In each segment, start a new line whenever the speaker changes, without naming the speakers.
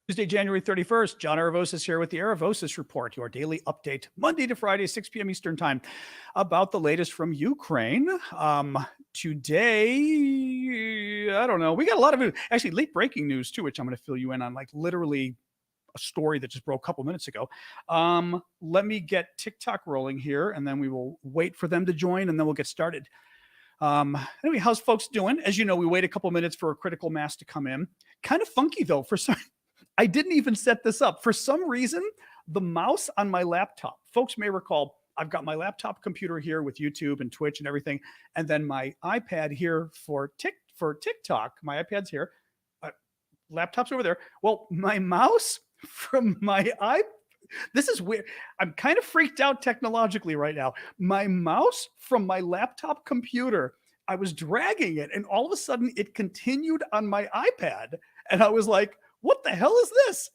Tuesday, January 31st. John Aravosis here with the Aravosis Report, your daily update, Monday to Friday, 6 p.m. Eastern Time, about the latest from Ukraine. Today, I don't know. We got a lot of actually late breaking news too, which I'm going to fill you in on, like literally a story that just broke a couple minutes ago. Let me get TikTok rolling here, and then we will wait for them to join, and then we'll get started. Anyway, how's folks doing? As you know, we wait a couple minutes for a critical mass to come in. Kind of funky though. I didn't even set this up. For some reason, the mouse on my laptop, folks may recall, I've got my laptop computer here with YouTube and Twitch and everything, and then my iPad here for TikTok. My iPad's here, laptop's over there. Well, my mouse from my iPad. This is weird. I'm kind of freaked out technologically right now. My mouse from my laptop computer, I was dragging it, and all of a sudden it continued on my iPad. And I was like, what the hell is this?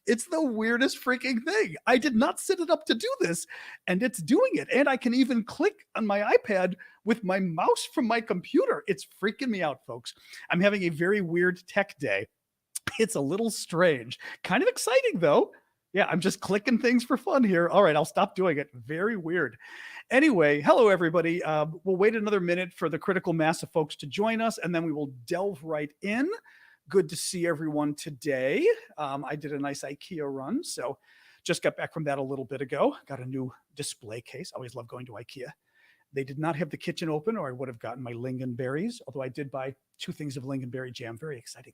It's the weirdest freaking thing. I did not set it up to do this, and it's doing it. And I can even click on my iPad with my mouse from my computer. It's freaking me out, folks. I'm having a very weird tech day. It's a little strange. Kind of exciting, though. Yeah, I'm just clicking things for fun here. All right, I'll stop doing it. Very weird. Anyway, hello, everybody. We'll wait another minute for the critical mass of folks to join us, and then we will delve right in. Good to see everyone today. I did a nice IKEA run, so just got back from that a little bit ago. Got a new display case. Always love going to IKEA. They did not have the kitchen open, or I would have gotten my lingonberries, although I did buy 2 things of lingonberry jam. Very exciting.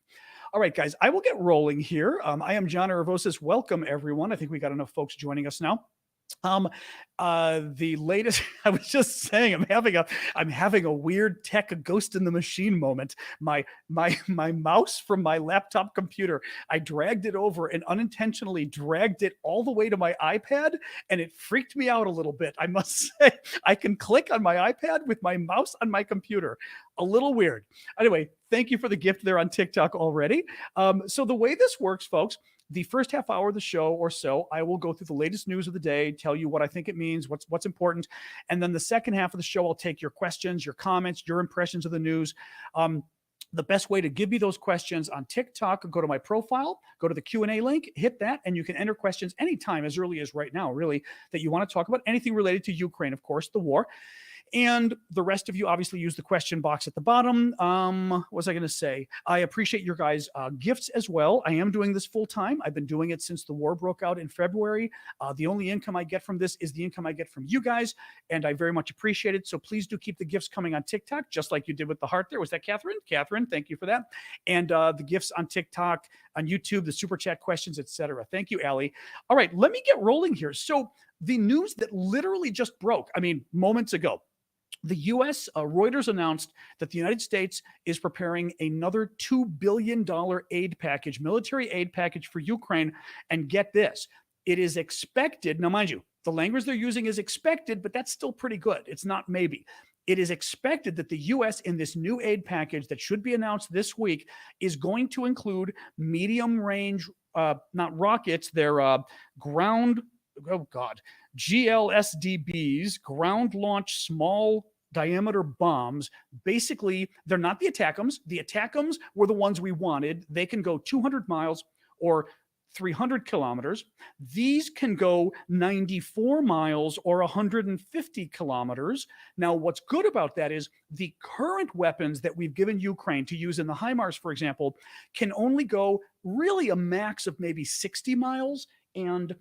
All right, guys, I will get rolling here. I am John Aravosis. Welcome, everyone. I think we got enough folks joining us now. The latest, I was just saying, I'm having a weird tech ghost in the machine moment. My mouse from my laptop computer, I dragged it over and unintentionally dragged it all the way to my iPad, and it freaked me out a little bit. I must say, I can click on my iPad with my mouse on my computer. A little weird. Anyway, thank you for the gift there on TikTok already. So the way this works, folks, the first half hour of the show or so, I will go through the latest news of the day, tell you what I think it means, what's important. And then the second half of the show, I'll take your questions, your comments, your impressions of the news. The best way to give me those questions on TikTok, go to my profile, go to the Q&A link, hit that, and you can enter questions anytime, as early as right now, really, that you want to talk about anything related to Ukraine, of course, the war. And the rest of you obviously use the question box at the bottom. What was I going to say? I appreciate your guys' gifts as well. I am doing this full time. I've been doing it since the war broke out in February. The only income I get from this is the income I get from you guys, and I very much appreciate it. So please do keep the gifts coming on TikTok, just like you did with the heart there. Was that Catherine? Catherine, thank you for that. And the gifts on TikTok, on YouTube, the super chat questions, etc. Thank you, Allie. All right, let me get rolling here. So the news that literally just broke, moments ago, the U.S., Reuters announced that the United States is preparing another $2 billion aid package, military aid package for Ukraine. And get this, it is expected, now mind you, the language they're using is expected, but that's still pretty good. It's not maybe. It is expected that the U.S. in this new aid package that should be announced this week is going to include medium range, not rockets, they're GLSDBs, ground launch small diameter bombs. Basically, they're not the ATACMS. The ATACMS were the ones we wanted. They can go 200 miles or 300 kilometers. These can go 94 miles or 150 kilometers. Now, what's good about that is the current weapons that we've given Ukraine to use in the HIMARS, for example, can only go really a max of maybe 60 miles and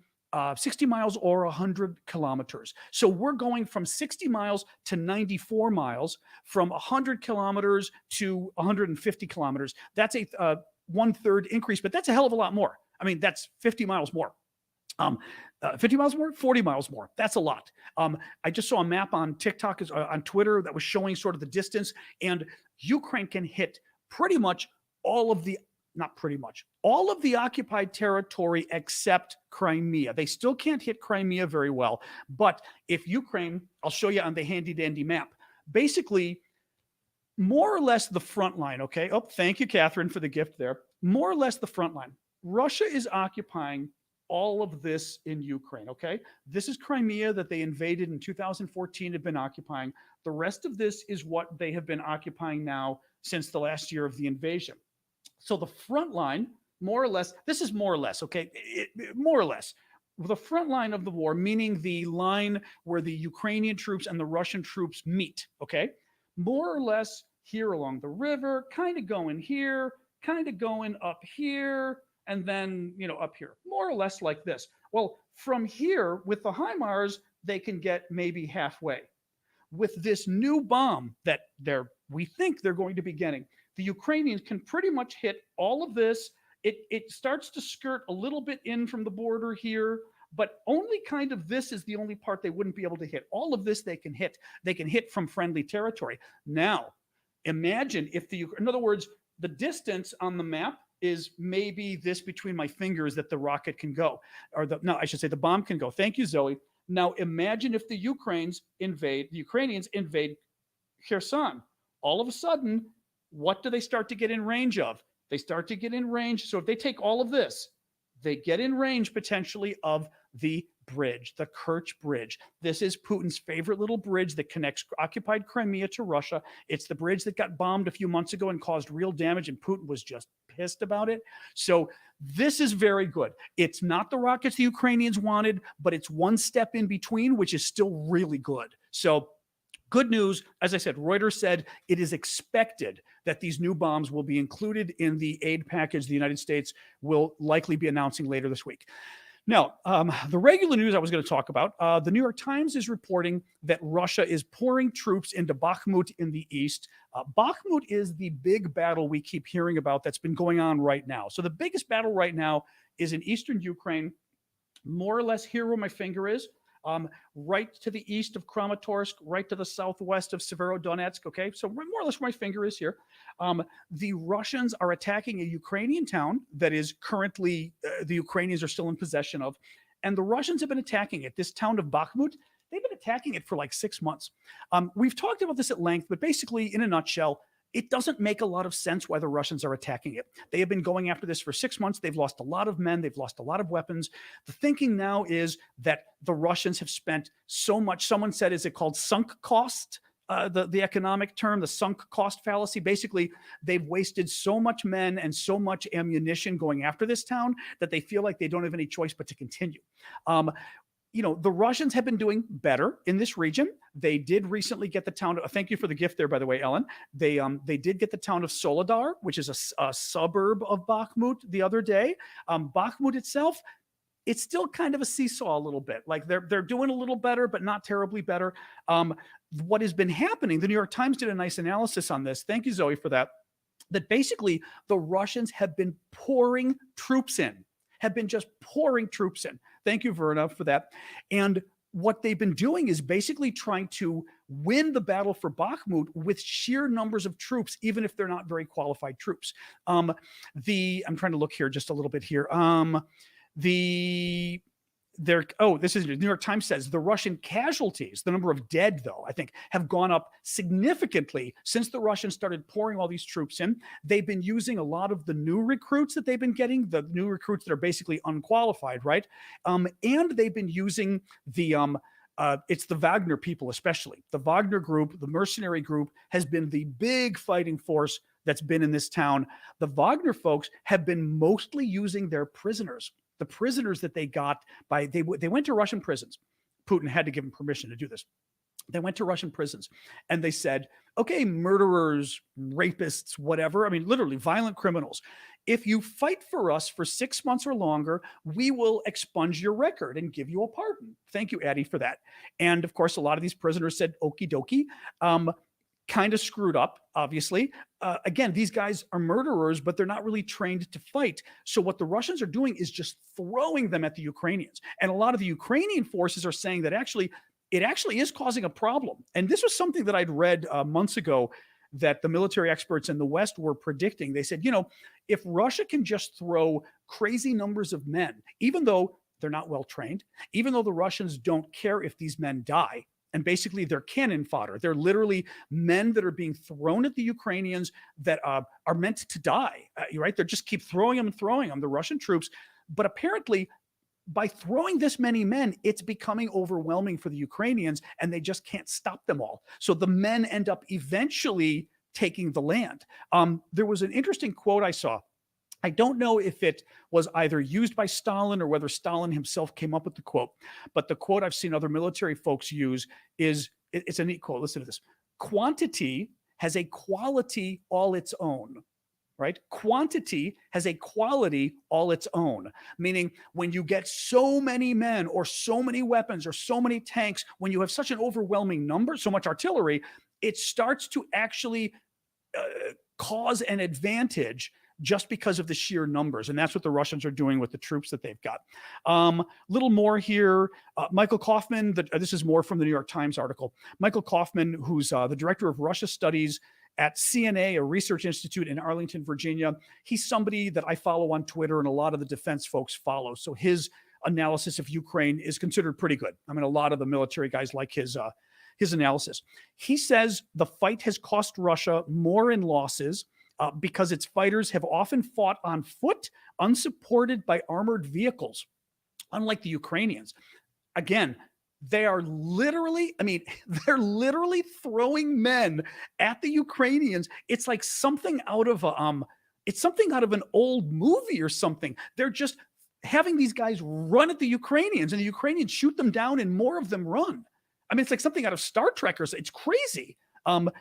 60 miles or 100 kilometers. So we're going from 60 miles to 94 miles, from 100 kilometers to 150 kilometers. That's a 1/3 increase, but that's a hell of a lot more. That's 50 miles more. 50 miles more, 40 miles more. That's a lot. I just saw a map on TikTok, on Twitter, that was showing sort of the distance, and Ukraine can hit pretty much all of the occupied territory except Crimea. They still can't hit Crimea very well. But if Ukraine, I'll show you on the handy dandy map, basically more or less the front line, okay? Oh, thank you, Catherine, for the gift there. More or less the front line. Russia is occupying all of this in Ukraine, okay? This is Crimea that they invaded in 2014, have been occupying. The rest of this is what they have been occupying now since the last year of the invasion. So the front line more or less, this is more or less, okay? More or less. The front line of the war, meaning the line where the Ukrainian troops and the Russian troops meet, okay? More or less here along the river, kind of going here, kind of going up here, and then, up here, more or less like this. Well, from here, with the HIMARS, they can get maybe halfway. With this new bomb that we think they're going to be getting, the Ukrainians can pretty much hit all of this. It starts to skirt a little bit in from the border here, but only kind of this is the only part they wouldn't be able to hit. All of this they can hit. They can hit from friendly territory. Now, imagine if in other words, the distance on the map is maybe this between my fingers that the rocket can go, I should say the bomb can go. Thank you, Zoe. Now imagine if the Ukrainians invade Kherson. All of a sudden, what do they start to get in range of? They start to get in range. So if they take all of this, they get in range potentially of the bridge, the Kerch Bridge. This is Putin's favorite little bridge that connects occupied Crimea to Russia. It's the bridge that got bombed a few months ago and caused real damage, and Putin was just pissed about it. So this is very good. It's not the rockets the Ukrainians wanted, but it's one step in between, which is still really good. So good news. As I said, Reuters said it is expected that these new bombs will be included in the aid package the United States will likely be announcing later this week. Now, the regular news I was going to talk about, the New York Times is reporting that Russia is pouring troops into Bakhmut in the east. Bakhmut is the big battle we keep hearing about that's been going on right now. So the biggest battle right now is in eastern Ukraine, more or less here where my finger is. Right to the east of Kramatorsk, right to the southwest of Severodonetsk. Okay, so more or less where my finger is here. The Russians are attacking a Ukrainian town that is currently the Ukrainians are still in possession of, and the Russians have been attacking it. This town of Bakhmut, they've been attacking it for like 6 months. We've talked about this at length, but basically, in a nutshell, it doesn't make a lot of sense why the Russians are attacking it. They have been going after this for 6 months. They've lost a lot of men. They've lost a lot of weapons. The thinking now is that the Russians have spent so much. Someone said, is it called sunk cost? The economic term, the sunk cost fallacy. Basically, they've wasted so much men and so much ammunition going after this town that they feel like they don't have any choice but to continue. The Russians have been doing better in this region. They did recently get the town. Thank you for the gift there, by the way, Ellen. They did get the town of Soledar, which is a suburb of Bakhmut, the other day. Bakhmut itself, it's still kind of a seesaw a little bit. Like they're doing a little better, but not terribly better. What has been happening? The New York Times did a nice analysis on this. Thank you, Zoe, for that. That basically the Russians have been pouring troops in. Have been just pouring troops in. Thank you, Verna, for that. And what they've been doing is basically trying to win the battle for Bakhmut with sheer numbers of troops, even if they're not very qualified troops. I'm trying to look here just a little bit here. This is New York Times says the Russian casualties, the number of dead, though, I think, have gone up significantly since the Russians started pouring all these troops in. They've been using a lot of the new recruits that they've been getting, the new recruits that are basically unqualified, right? And they've been using it's the Wagner people, especially. The Wagner group, the mercenary group, has been the big fighting force that's been in this town. The Wagner folks have been mostly using their prisoners. The prisoners that they got they went to Russian prisons. Putin had to give them permission to do this. They went to Russian prisons and they said, okay, murderers, rapists, whatever. I mean, literally violent criminals. If you fight for us for 6 months or longer, we will expunge your record and give you a pardon. Thank you, Addie, for that. And of course, a lot of these prisoners said, okie dokie. Kind of screwed up, obviously. Again, these guys are murderers, but they're not really trained to fight. So what the Russians are doing is just throwing them at the Ukrainians. And a lot of the Ukrainian forces are saying that it actually is causing a problem. And this was something that I'd read months ago that the military experts in the West were predicting. They said, if Russia can just throw crazy numbers of men, even though they're not well trained, even though the Russians don't care if these men die, and basically they're cannon fodder. They're literally men that are being thrown at the Ukrainians that are meant to die, right? They just keep throwing them and throwing them, the Russian troops. But apparently, by throwing this many men, it's becoming overwhelming for the Ukrainians, and they just can't stop them all. So the men end up eventually taking the land. There was an interesting quote I saw I don't know if it was either used by Stalin or whether Stalin himself came up with the quote, but the quote I've seen other military folks use is it's a neat quote. Listen to this: quantity has a quality all its own. Right? Quantity has a quality all its own, meaning when you get so many men or so many weapons or so many tanks, when you have such an overwhelming number, so much artillery, it starts to actually uh, cause an advantage just because of the sheer numbers. And that's what the Russians are doing with the troops that they've got. Little more here. Michael Kaufman, this is more from the New York Times article. Michael Kaufman, who's the director of Russia Studies at CNA, a research institute in Arlington, Virginia. He's somebody that I follow on Twitter and a lot of the defense folks follow. So his analysis of Ukraine is considered pretty good. I mean, a lot of the military guys like his analysis. He says the fight has cost Russia more in losses because its fighters have often fought on foot, unsupported by armored vehicles, unlike the Ukrainians. Again, they are literally, I mean, they're literally throwing men at the Ukrainians. It's like something out of it's something out of an old movie or something. They're just having these guys run at the Ukrainians, and the Ukrainians shoot them down, and more of them run. I mean, it's like something out of Star Trek or something. It's crazy. What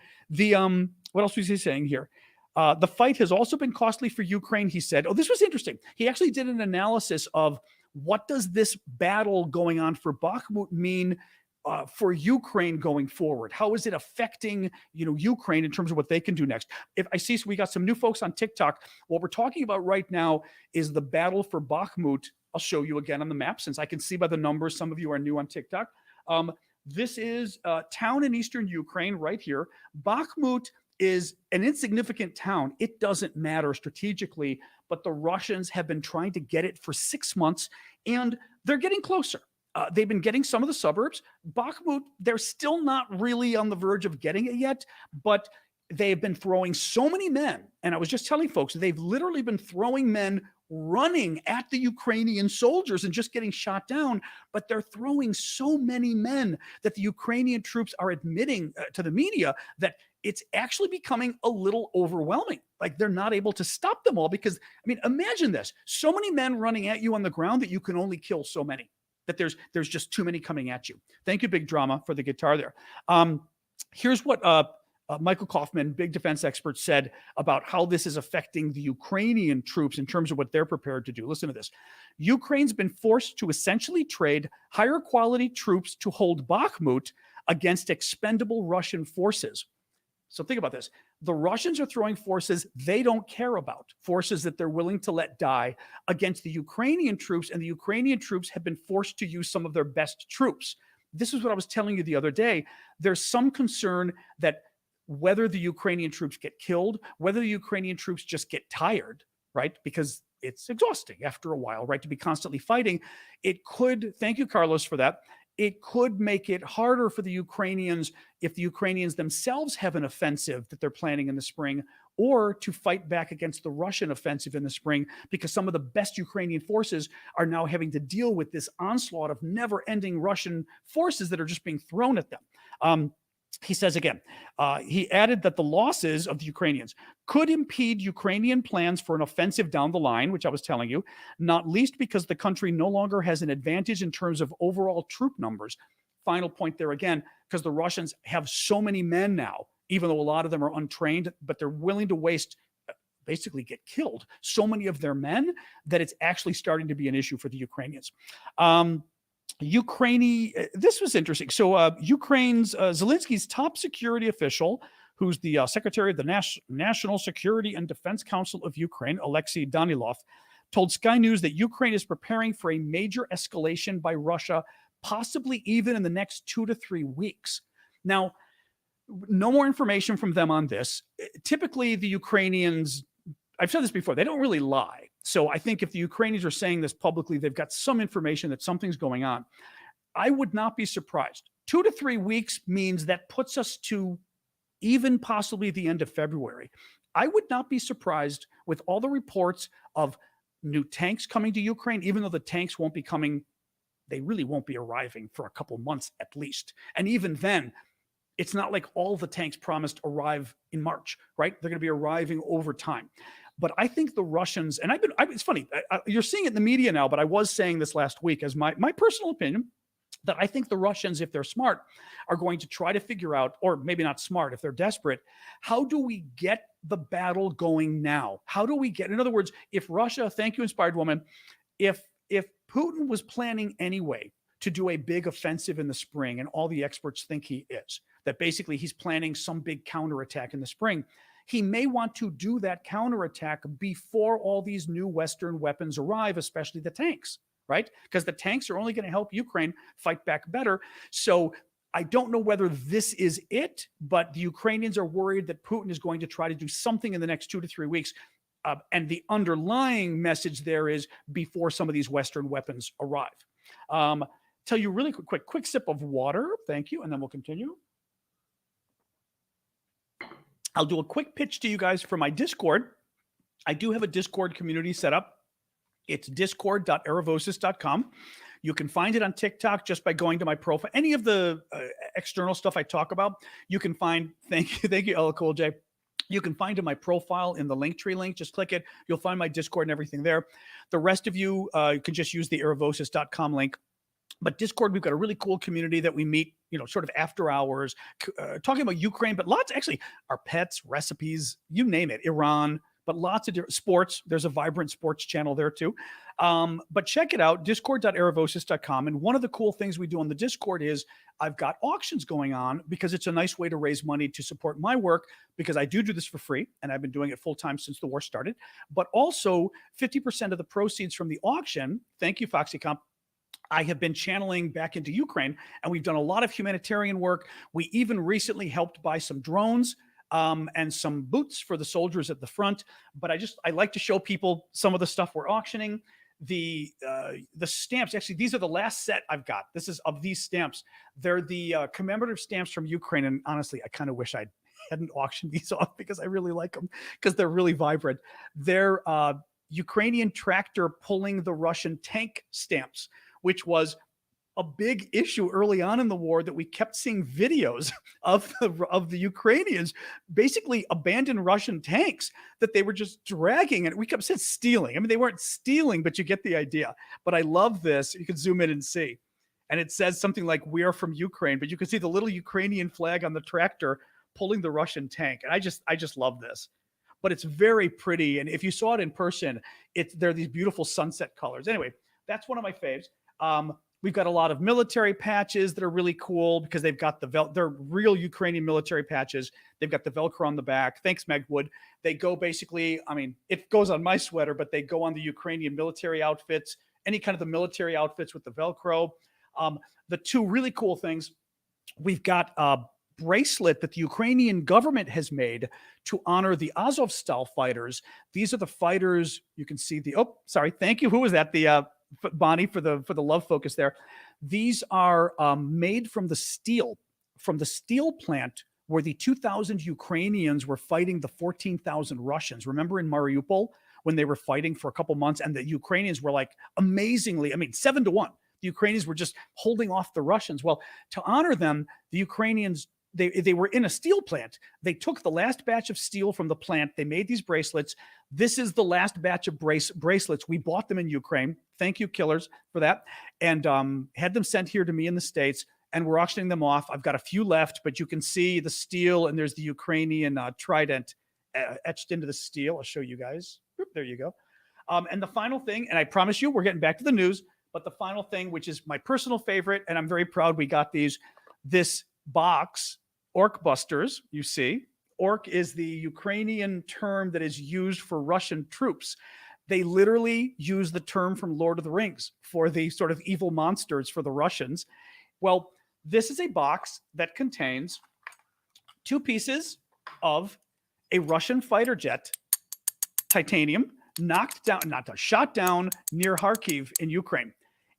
else was he saying here? The fight has also been costly for Ukraine, he said. Oh, this was interesting. He actually did an analysis of what does this battle going on for Bakhmut mean for Ukraine going forward? How is it affecting, Ukraine in terms of what they can do next? If I see, so we got some new folks on TikTok. What we're talking about right now is the battle for Bakhmut. I'll show you again on the map since I can see by the numbers. Some of you are new on TikTok. This is a town in eastern Ukraine right here. Bakhmut is an insignificant town. It doesn't matter strategically, but the Russians have been trying to get it for 6 months, and they're getting closer. They've been getting some of the suburbs. Bakhmut, they're still not really on the verge of getting it yet, but they've been throwing so many men. And I was just telling folks, they've literally been throwing men running at the Ukrainian soldiers and just getting shot down. But they're throwing so many men that the Ukrainian troops are admitting to the media that it's actually becoming a little overwhelming. Like they're not able to stop them all because, I mean, imagine this. So many men running at you on the ground that you can only kill so many, that there's just too many coming at you. Thank you, Big Drama, for the guitar there. Here's what Michael Kaufman, big defense expert, said about how this is affecting the Ukrainian troops in terms of what they're prepared to do. Listen to this. Ukraine's been forced to essentially trade higher quality troops to hold Bakhmut against expendable Russian forces. So think about this. The Russians are throwing forces they don't care about, forces that they're willing to let die against the Ukrainian troops, and the Ukrainian troops have been forced to use some of their best troops. This is what I was telling you the other day. There's some concern that whether the Ukrainian troops get killed, whether the Ukrainian troops just get tired, right? Because it's exhausting after a while, right? To be constantly fighting. It could, thank you, Carlos, for that. It could make it harder for the Ukrainians if the Ukrainians themselves have an offensive that they're planning in the spring, or to fight back against the Russian offensive in the spring, because some of the best Ukrainian forces are now having to deal with this onslaught of never-ending Russian forces that are just being thrown at them. He says again, he added that the losses of the Ukrainians could impede Ukrainian plans for an offensive down the line, which I was telling you, not least because the country no longer has an advantage in terms of overall troop numbers. Final point there again, because the Russians have so many men now, even though a lot of them are untrained, but they're willing to waste, basically get killed, so many of their men that it's actually starting to be an issue for the Ukrainians. This was interesting. So Ukraine's Zelensky's top security official, who's the secretary of the National Security and Defense Council of Ukraine, Alexei Danilov, told Sky News that Ukraine is preparing for a major escalation by Russia, possibly even in the next 2 to 3 weeks. Now, no more information from them on this. Typically, the Ukrainians, I've said this before, they don't really lie. So I think if the Ukrainians are saying this publicly, they've got some information that something's going on. I would not be surprised. 2 to 3 weeks means that puts us to even possibly the end of February. I would not be surprised with all the reports of new tanks coming to Ukraine, even though the tanks won't be coming, they really won't be arriving for a couple months at least. And even then, it's not like all the tanks promised arrive in March, right? They're going to be arriving over time. But I think the Russians, and it's funny, you're seeing it in the media now, but I was saying this last week as my personal opinion, that I think the Russians, if they're smart, are going to try to figure out, or maybe not smart, if they're desperate, how do we get the battle going now? How do we get, in other words, if Russia, thank you, inspired woman, if Putin was planning anyway to do a big offensive in the spring, and all the experts think he is, that basically he's planning some big counterattack in the spring, he may want to do that counterattack before all these new Western weapons arrive, especially the tanks, right? Because the tanks are only going to help Ukraine fight back better. So I don't know whether this is it, but the Ukrainians are worried that Putin is going to try to do something in the next 2 to 3 weeks. And the underlying message there is before some of these Western weapons arrive. Tell you really quick sip of water. Thank you. And then we'll continue. I'll do a quick pitch to you guys for my Discord. I do have a Discord community set up. It's discord.aravosis.com. You can find it on TikTok just by going to my profile. Any of the external stuff I talk about, you can find. Thank you, Ella Cool J. You can find in my profile in the Linktree link. Just click it. You'll find my Discord and everything there. The rest of you can just use the aravosis.com link. But Discord, we've got a really cool community that we meet, sort of after hours, talking about Ukraine, but lots, actually, our pets, recipes, you name it, Iran, but lots of different sports. There's a vibrant sports channel there too. But check it out, discord.aravosis.com. And one of the cool things we do on the Discord is I've got auctions going on because it's a nice way to raise money to support my work, because I do this for free and I've been doing it full time since the war started. But also 50% of the proceeds from the auction, thank you, FoxyComp, I have been channeling back into Ukraine, and we've done a lot of humanitarian work. We even recently helped buy some drones and some boots for the soldiers at the front. But I like to show people some of the stuff we're auctioning. The stamps, actually, these are the last set I've got. This is of these stamps. They're the commemorative stamps from Ukraine. And honestly, I kind of wish I hadn't auctioned these off because I really like them because they're really vibrant. They're Ukrainian tractor pulling the Russian tank stamps, which was a big issue early on in the war, that we kept seeing videos of the Ukrainians basically abandoned Russian tanks that they were just dragging, and we kept saying stealing. I mean, they weren't stealing, but you get the idea. But I love this. You can zoom in and see. And it says something like, "We are from Ukraine," but you can see the little Ukrainian flag on the tractor pulling the Russian tank. And I just love this. But it's very pretty. And if you saw it in person, they're these beautiful sunset colors. Anyway, that's one of my faves. We've got a lot of military patches that are really cool because they've got they're real Ukrainian military patches. They've got the Velcro on the back. Thanks, Megwood. They go basically, I mean, it goes on my sweater, but they go on the Ukrainian military outfits, any kind of the military outfits with the Velcro. The two really cool things, we've got a bracelet that the Ukrainian government has made to honor the Azovstal fighters. These are the fighters. You can see thank you. Who was that? Bonnie, for the love focus there. These are made from the steel plant where the 2,000 Ukrainians were fighting the 14,000 Russians. Remember in Mariupol when they were fighting for a couple months, and the Ukrainians were like amazingly, 7-1. The Ukrainians were just holding off the Russians. Well, to honor them, the Ukrainians, they were in a steel plant. They took the last batch of steel from the plant. They made these bracelets. This is the last batch of bracelets. We bought them in Ukraine. Thank you, killers, for that. And had them sent here to me in the States, and we're auctioning them off. I've got a few left, but you can see the steel, and there's the Ukrainian trident etched into the steel. I'll show you guys. There you go. And the final thing, and I promise you we're getting back to the news, but the final thing, which is my personal favorite, and I'm very proud we got this box, Orc Busters, you see. Orc is the Ukrainian term that is used for Russian troops. They literally use the term from Lord of the Rings for the sort of evil monsters for the Russians. Well, this is a box that contains 2 pieces of a Russian fighter jet, titanium, shot down near Kharkiv in Ukraine.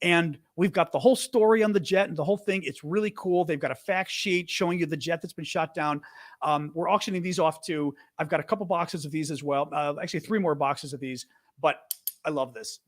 And we've got the whole story on the jet and the whole thing. It's really cool. They've got a fact sheet showing you the jet that's been shot down. We're auctioning these off too. I've got a couple boxes of these as well. Actually, 3 more boxes of these. But I love this.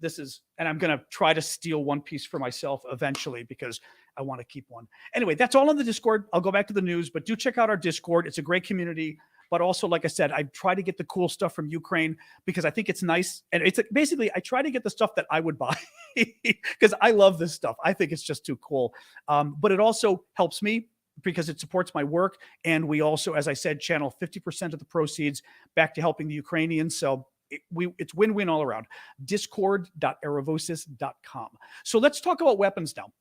And I'm going to try to steal one piece for myself eventually because I want to keep one. Anyway, that's all on the Discord. I'll go back to the news, but do check out our Discord. It's a great community. but also, like I said, I try to get the cool stuff from Ukraine because I think it's nice. And it's basically, I try to get the stuff that I would buy because I love this stuff. I think it's just too cool. But it also helps me because it supports my work. And we also, as I said, channel 50% of the proceeds back to helping the Ukrainians. So it's win-win all around. Discord.aravosis.com. So let's talk about weapons now.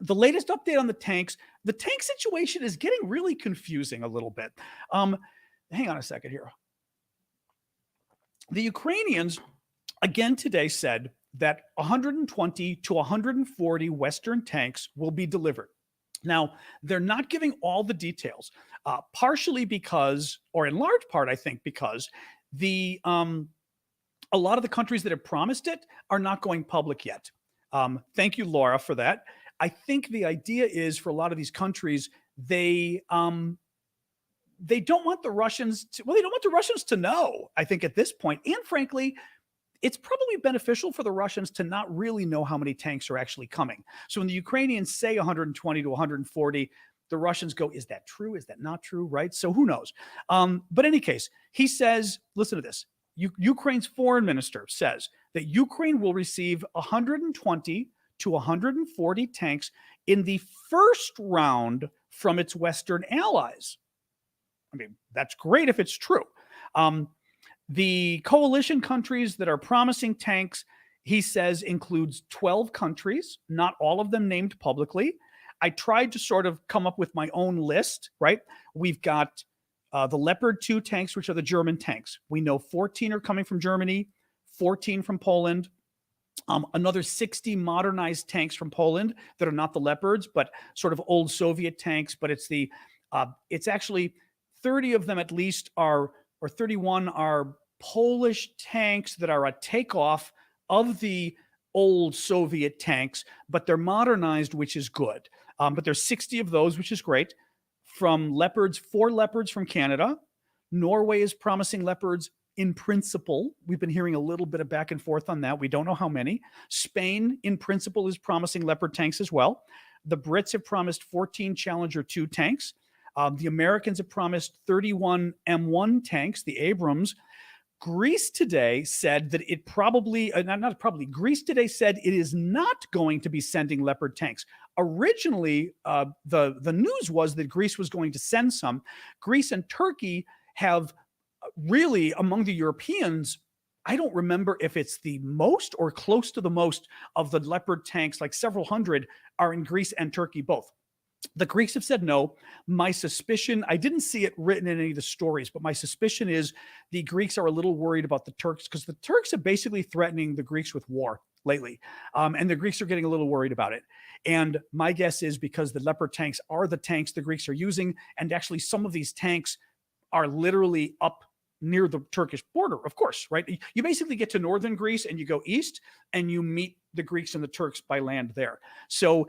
The latest update on the tank situation is getting really confusing a little bit. Hang on a second here. The Ukrainians, again today, said that 120 to 140 Western tanks will be delivered. Now, they're not giving all the details, partially because, or in large part, I think, because a lot of the countries that have promised it are not going public yet. Thank you, Laura, for that. I think the idea is for a lot of these countries, they don't want the Russians to, well, they don't want the Russians to know, I think, at this point. And frankly, it's probably beneficial for the Russians to not really know how many tanks are actually coming. So when the Ukrainians say 120 to 140, the Russians go, is that true? Is that not true? Right? So who knows? But in any case, he says, listen to this. Ukraine's foreign minister says that Ukraine will receive 120 to 140 tanks in the first round from its Western allies. I mean, that's great if it's true. The coalition countries that are promising tanks, he says, includes 12 countries, not all of them named publicly. I tried to sort of come up with my own list, right? We've got the Leopard 2 tanks, which are the German tanks. We know 14 are coming from Germany, 14 from Poland, another 60 modernized tanks from Poland that are not the Leopards, but sort of old Soviet tanks. But it's actually 30 of them at least are, or 31 are Polish tanks that are a takeoff of the old Soviet tanks, but they're modernized, which is good. But there's 60 of those, which is great. From Leopards, 4 Leopards from Canada. Norway is promising Leopards in principle. We've been hearing a little bit of back and forth on that. We don't know how many. Spain, in principle, is promising Leopard tanks as well. The Brits have promised 14 Challenger 2 tanks. The Americans have promised 31 M1 tanks, the Abrams. Greece today said that it probably, Greece today said it is not going to be sending Leopard tanks. Originally, the news was that Greece was going to send some. Greece and Turkey have really, among the Europeans, I don't remember if it's the most or close to the most of the Leopard tanks, like several hundred are in Greece and Turkey both. The Greeks have said no. My suspicion, I didn't see it written in any of the stories, but my suspicion is the Greeks are a little worried about the Turks because the Turks are basically threatening the Greeks with war lately. And the Greeks are getting a little worried about it. And my guess is because the Leopard tanks are the tanks the Greeks are using. And actually some of these tanks are literally up near the Turkish border, of course, right? You basically get to northern Greece and you go east and you meet the Greeks and the Turks by land there. So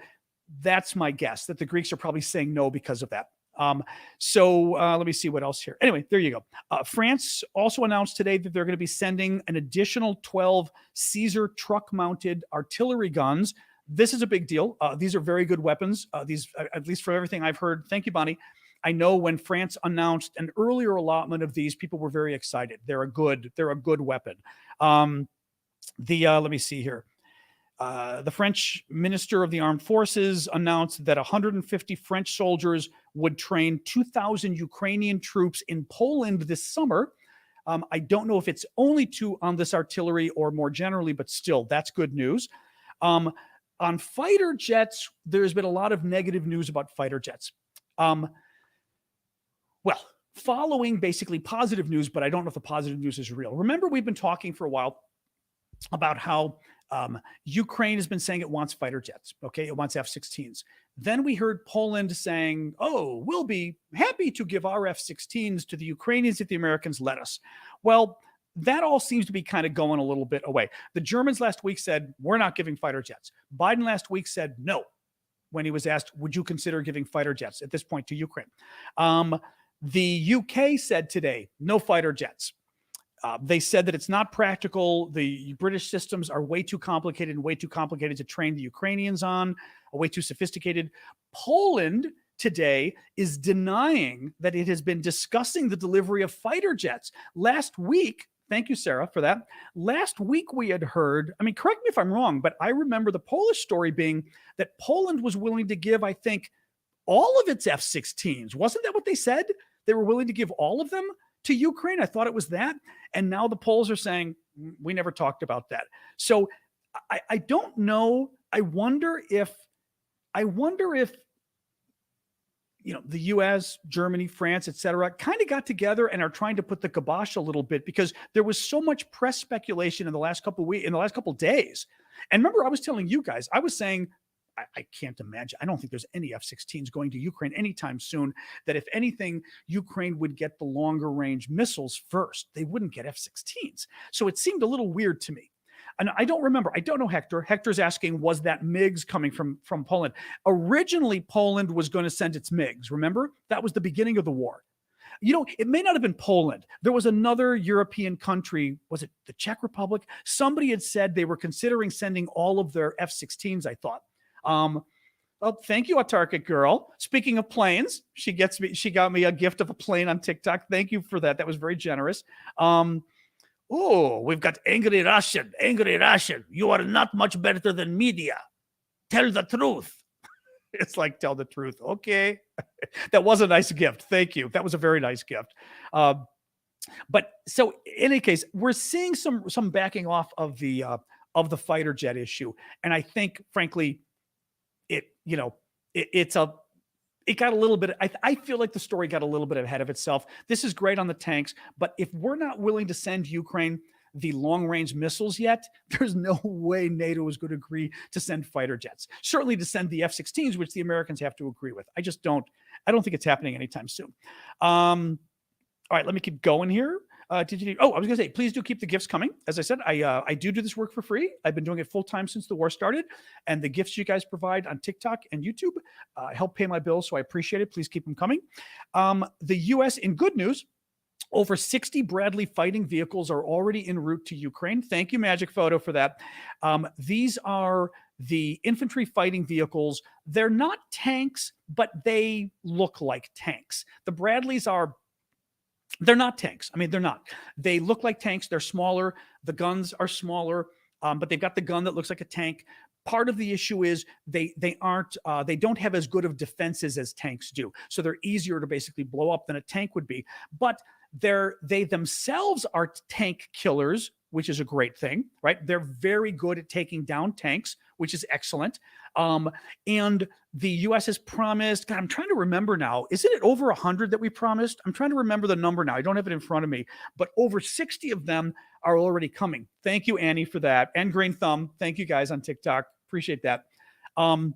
that's my guess, that the Greeks are probably saying no because of that. Let me see what else here. Anyway, there you go. France also announced today that they're going to be sending an additional 12 Caesar truck-mounted artillery guns. This is a big deal. These are very good weapons. These, at least from everything I've heard. Thank you, Bonnie. I know when France announced an earlier allotment of these, people were very excited. They're a good weapon. Let me see here. The French Minister of the Armed Forces announced that 150 French soldiers would train 2,000 Ukrainian troops in Poland this summer. I don't know if it's only on this artillery or more generally, but still, that's good news. On fighter jets, there's been a lot of negative news about fighter jets. Well, following basically positive news, but I don't know if the positive news is real. Remember, we've been talking for a while about how Ukraine has been saying it wants fighter jets. Okay, it wants F-16s. Then we heard Poland saying, oh, we'll be happy to give our F-16s to the Ukrainians if the Americans let us. Well, that all seems to be kind of going a little bit away. The Germans last week said, we're not giving fighter jets. Biden last week said no, when he was asked, would you consider giving fighter jets at this point to Ukraine? The UK said today, no fighter jets. They said that it's not practical. The British systems are way too complicated and way too complicated to train the Ukrainians on, way too sophisticated. Poland today is denying that it has been discussing the delivery of fighter jets. Last week, thank you, Sarah, for that. Last week we had heard, I mean, correct me if I'm wrong, but I remember the Polish story being that Poland was willing to give, I think, all of its F-16s. Wasn't that what they said? They were willing to give all of them to Ukraine. I thought it was that. And now the Poles are saying, we never talked about that. So I don't know. I wonder if, the US, Germany, France, et cetera, kind of got together and are trying to put the kibosh a little bit, because there was so much press speculation in the last couple of weeks, in the last couple of days. And remember, I was telling you guys, I was saying, I can't imagine. I don't think there's any F-16s going to Ukraine anytime soon. That if anything, Ukraine would get the longer range missiles first. They wouldn't get F-16s. So it seemed a little weird to me. And I don't remember. I don't know, Hector. Hector's asking, was that MiGs coming from Poland? Originally, Poland was going to send its MiGs. Remember? That was the beginning of the war. It may not have been Poland. There was another European country. Was it the Czech Republic? Somebody had said they were considering sending all of their F-16s, I thought. Well, thank you, Autarkic Girl. Speaking of planes, she got me a gift of a plane on TikTok. Thank you for that. That was very generous. We've got angry Russian. You are not much better than media. Tell the truth. It's like, tell the truth. Okay. That was a nice gift. Thank you. That was a very nice gift. But so in any case, we're seeing some backing off of the fighter jet issue. And I think, frankly, it got a little bit, I feel like the story got a little bit ahead of itself. This is great on the tanks, but if we're not willing to send Ukraine the long-range missiles yet, there's no way NATO is going to agree to send fighter jets. Certainly to send the F-16s, which the Americans have to agree with. I don't think it's happening anytime soon. All right, let me keep going here. I was going to say, please do keep the gifts coming. As I said, I do this work for free. I've been doing it full time since the war started, and the gifts you guys provide on TikTok and YouTube help pay my bills, so I appreciate it. Please keep them coming. The U.S., in good news, over 60 Bradley fighting vehicles are already en route to Ukraine. Thank you, Magic Photo, for that. These are the infantry fighting vehicles. They're not tanks, but they look like tanks. The Bradleys they're not tanks. I mean, they're not. They look like tanks. They're smaller. The guns are smaller, but they've got the gun that looks like a tank. Part of the issue is they don't have as good of defenses as tanks do. So they're easier to basically blow up than a tank would be. But they themselves are tank killers, which is a great thing, right? They're very good at taking down tanks, which is excellent. And the U.S. has promised, God, I'm trying to remember now. Isn't it over 100 that we promised? I'm trying to remember the number now. I don't have it in front of me, but over 60 of them are already coming. Thank you, Annie, for that. And Green Thumb. Thank you guys on TikTok. Appreciate that. So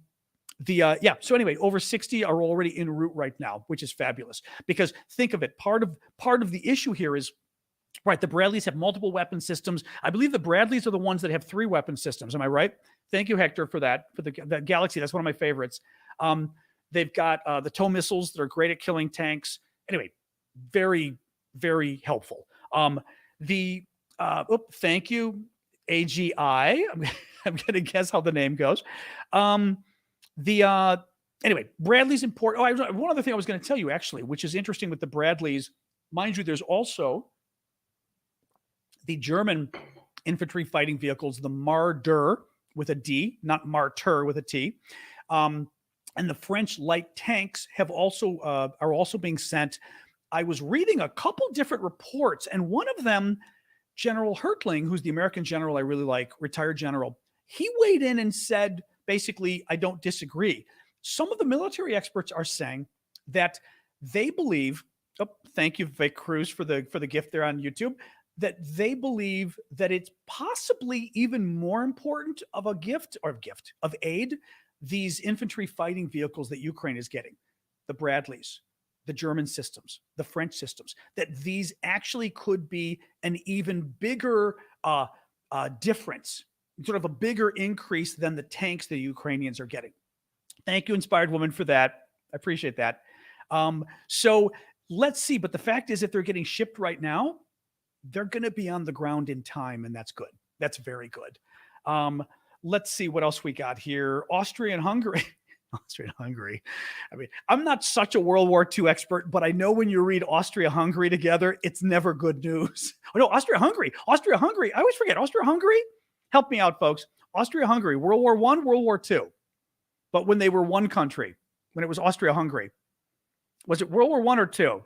anyway, over 60 are already en route right now, which is fabulous, because think of it. Part of the issue here is, right, the Bradleys have multiple weapon systems. I believe the Bradleys are the ones that have 3 weapon systems. Am I right? Thank you, Hector, for that. For the Galaxy, that's one of my favorites. They've got the tow missiles that are great at killing tanks. Anyway, very, very helpful. Thank you, AGI. I'm going to guess how the name goes. Anyway, Bradley's important. One other thing I was going to tell you, actually, which is interesting with the Bradleys. Mind you, there's also the German infantry fighting vehicles, the Marder with a D, not Martyr with a T. And the French light tanks are also being sent. I was reading a couple different reports, and one of them, General Hertling, who's the American general I really like, retired general, he weighed in and said, basically, I don't disagree. Some of the military experts are saying that they believe, thank you, Vic Cruz, for the gift there on YouTube, that they believe that it's possibly even more important of aid, these infantry fighting vehicles that Ukraine is getting, the Bradleys, the German systems, the French systems, that these actually could be an even bigger difference, sort of a bigger increase than the tanks the Ukrainians are getting. Thank you, Inspired Woman, for that. I appreciate that. So let's see. But the fact is, if they're getting shipped right now, they're going to be on the ground in time, and that's good. That's very good. Let's see what else we got here. Austria and Hungary. Austria-Hungary. I mean, I'm not such a World War II expert, but I know when you read Austria-Hungary together, it's never good news. Oh, no, Austria-Hungary. Austria-Hungary. I always forget. Austria-Hungary? Help me out, folks. Austria-Hungary. World War I, World War II. But when they were one country, when it was Austria-Hungary. Was it World War I or II?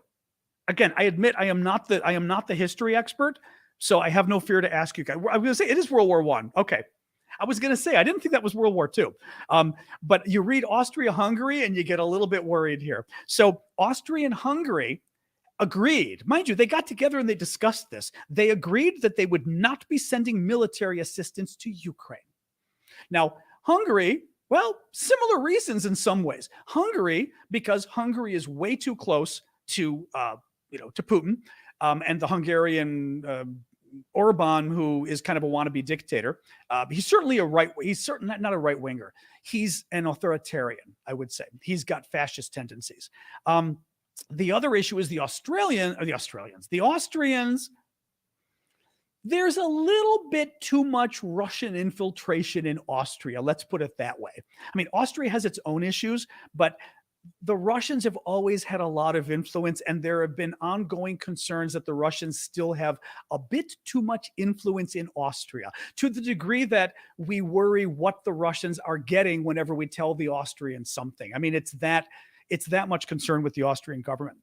Again, I admit I am not the history expert, so I have no fear to ask you guys. I'm going to say it is World War I. Okay. I was going to say, I didn't think that was World War II. But you read Austria-Hungary and you get a little bit worried here. So Austria and Hungary agreed. Mind you, they got together and they discussed this. They agreed that they would not be sending military assistance to Ukraine. Now, Hungary, well, similar reasons in some ways. Hungary, because Hungary is way too close to Putin and the Hungarian Orban, who is kind of a wannabe dictator. He's certainly he's certainly not a right winger. He's an authoritarian, I would say. He's got fascist tendencies. The other issue is the Austrians. There's a little bit too much Russian infiltration in Austria. Let's put it that way. I mean, Austria has its own issues, but the Russians have always had a lot of influence, and there have been ongoing concerns that the Russians still have a bit too much influence in Austria, to the degree that we worry what the Russians are getting whenever we tell the Austrians something. I mean, it's that much concern with the Austrian government.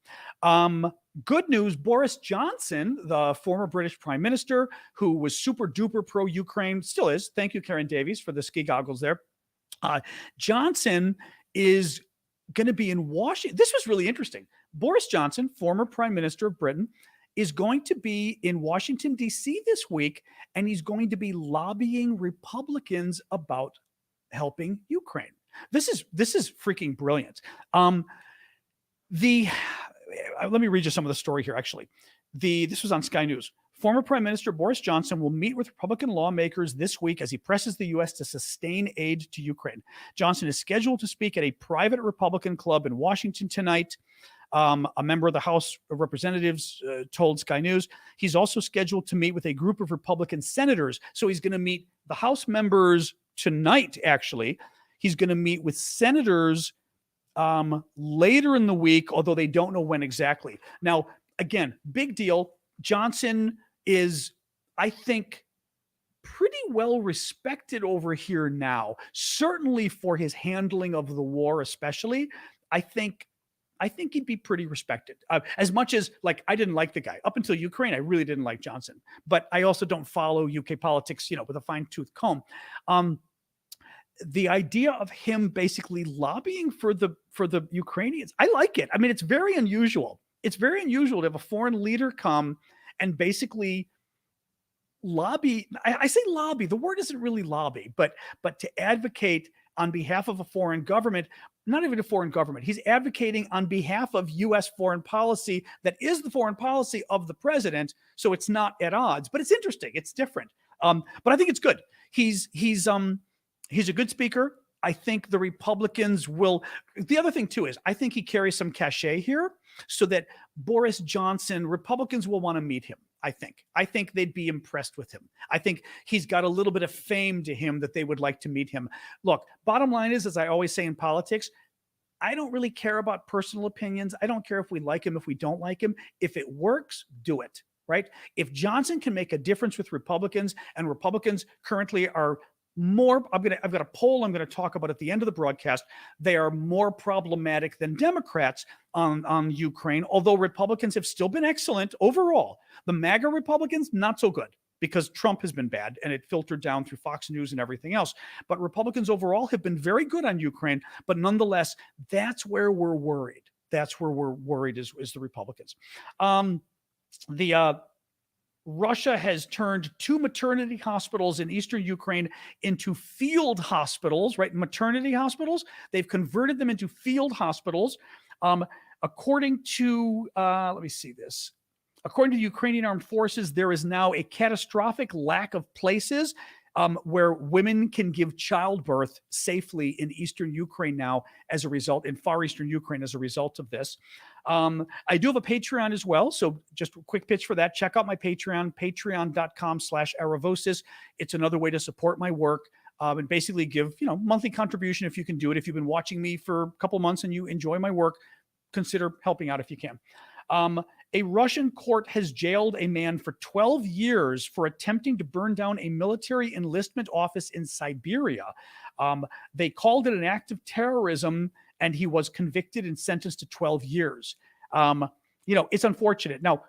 Good news, Boris Johnson, the former British Prime Minister, who was super duper pro-Ukraine, still is. Thank you, Karen Davies, for the ski goggles there. Johnson is going to be in Washington. This was really interesting. Boris Johnson, former Prime Minister of Britain, is going to be in Washington, D.C. this week, and he's going to be lobbying Republicans about helping Ukraine. This is freaking brilliant. Let me read you some of the story here, actually. This was on Sky News. Former Prime Minister Boris Johnson will meet with Republican lawmakers this week as he presses the U.S. to sustain aid to Ukraine. Johnson is scheduled to speak at a private Republican club in Washington tonight. A member of the House of Representatives told Sky News he's also scheduled to meet with a group of Republican senators. So he's going to meet the House members tonight, actually. He's going to meet with senators later in the week, although they don't know when exactly. Now, again, big deal. Johnson is, I think, pretty well respected over here now, certainly for his handling of the war, especially. I think he'd be pretty respected. As much as, like, I didn't like the guy. Up until Ukraine, I really didn't like Johnson. But I also don't follow UK politics, with a fine-tooth comb. The idea of him basically lobbying for the Ukrainians, I like it. I mean, it's very unusual. It's very unusual to have a foreign leader come and basically lobby. I say lobby. The word isn't really lobby, but to advocate on behalf of a foreign government, not even a foreign government. He's advocating on behalf of U.S. foreign policy that is the foreign policy of the president. So it's not at odds, but it's interesting. It's different. But I think it's good. He's a good speaker. I think the Republicans will. The other thing, too, is I think he carries some cachet here so that Boris Johnson, Republicans will want to meet him. I think they'd be impressed with him. I think he's got a little bit of fame to him that they would like to meet him. Look, bottom line is, as I always say in politics, I don't really care about personal opinions. I don't care if we like him, if we don't like him. If it works, do it, right? If Johnson can make a difference with Republicans, and Republicans currently are more, I've got a poll I'm going to talk about at the end of the broadcast. They are more problematic than Democrats on Ukraine, although Republicans have still been excellent overall. The MAGA Republicans, not so good, because Trump has been bad and it filtered down through Fox News and everything else. But Republicans overall have been very good on Ukraine. But nonetheless, that's where we're worried. That's where we're worried is the Republicans. Russia has turned 2 maternity hospitals in eastern Ukraine into field hospitals, right? Maternity hospitals. They've converted them into field hospitals. According to, let me see this. According to the Ukrainian Armed Forces, there is now a catastrophic lack of places where women can give childbirth safely in eastern Ukraine now as a result, in far eastern Ukraine as a result of this. I do have a Patreon as well. So just a quick pitch for that. Check out my Patreon, patreon.com/Aravosis. It's another way to support my work. and basically give, monthly contribution if you can do it. If you've been watching me for a couple months and you enjoy my work, consider helping out if you can. A Russian court has jailed a man for 12 years for attempting to burn down a military enlistment office in Siberia. They called it an act of terrorism, and he was convicted and sentenced to 12 years. It's unfortunate. Now,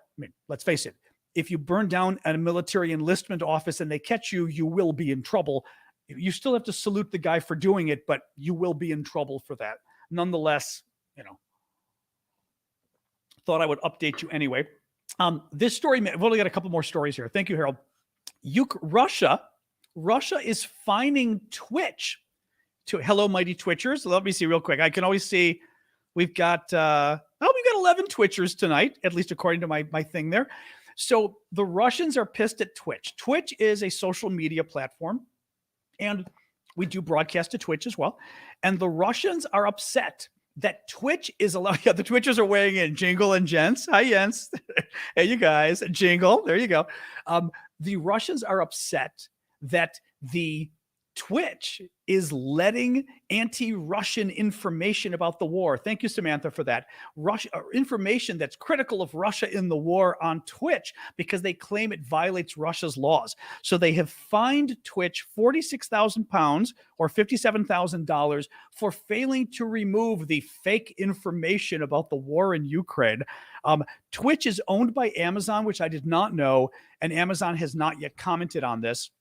let's face it. If you burn down a military enlistment office and they catch you, you will be in trouble. You still have to salute the guy for doing it, but you will be in trouble for that. Nonetheless, thought I would update you anyway. This story, we've only got a couple more stories here. Thank you, Harold. Russia is fining Twitch. Hello, mighty Twitchers. Let me see real quick. I can always see we've got 11 Twitchers tonight, at least according to my thing there. So the Russians are pissed at Twitch. Twitch is a social media platform, and we do broadcast to Twitch as well. And the Russians are upset that Twitch is allowed. Yeah, the Twitchers are weighing in. Jingle and Jens. Hi, Jens. Hey, you guys. Jingle. There you go. The Russians are upset that the Twitch is letting anti-Russian information about the war. Thank you, Samantha, for that. Information that's critical of Russia in the war on Twitch, because they claim it violates Russia's laws. So they have fined Twitch £46,000 or $57,000 for failing to remove the fake information about the war in Ukraine. Twitch is owned by Amazon, which I did not know, and Amazon has not yet commented on this.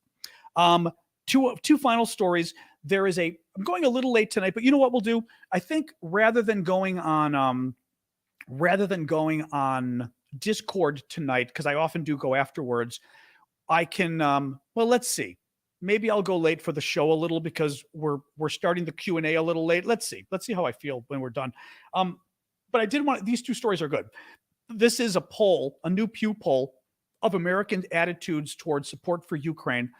Two final stories. I'm going a little late tonight, but you know what we'll do? I think rather than going on Discord tonight, because I often do go afterwards, I can, let's see. Maybe I'll go late for the show a little because we're starting the Q&A a little late. Let's see how I feel when we're done. But I did these two stories are good. This is a poll, a new Pew poll of American attitudes towards support for Ukraine.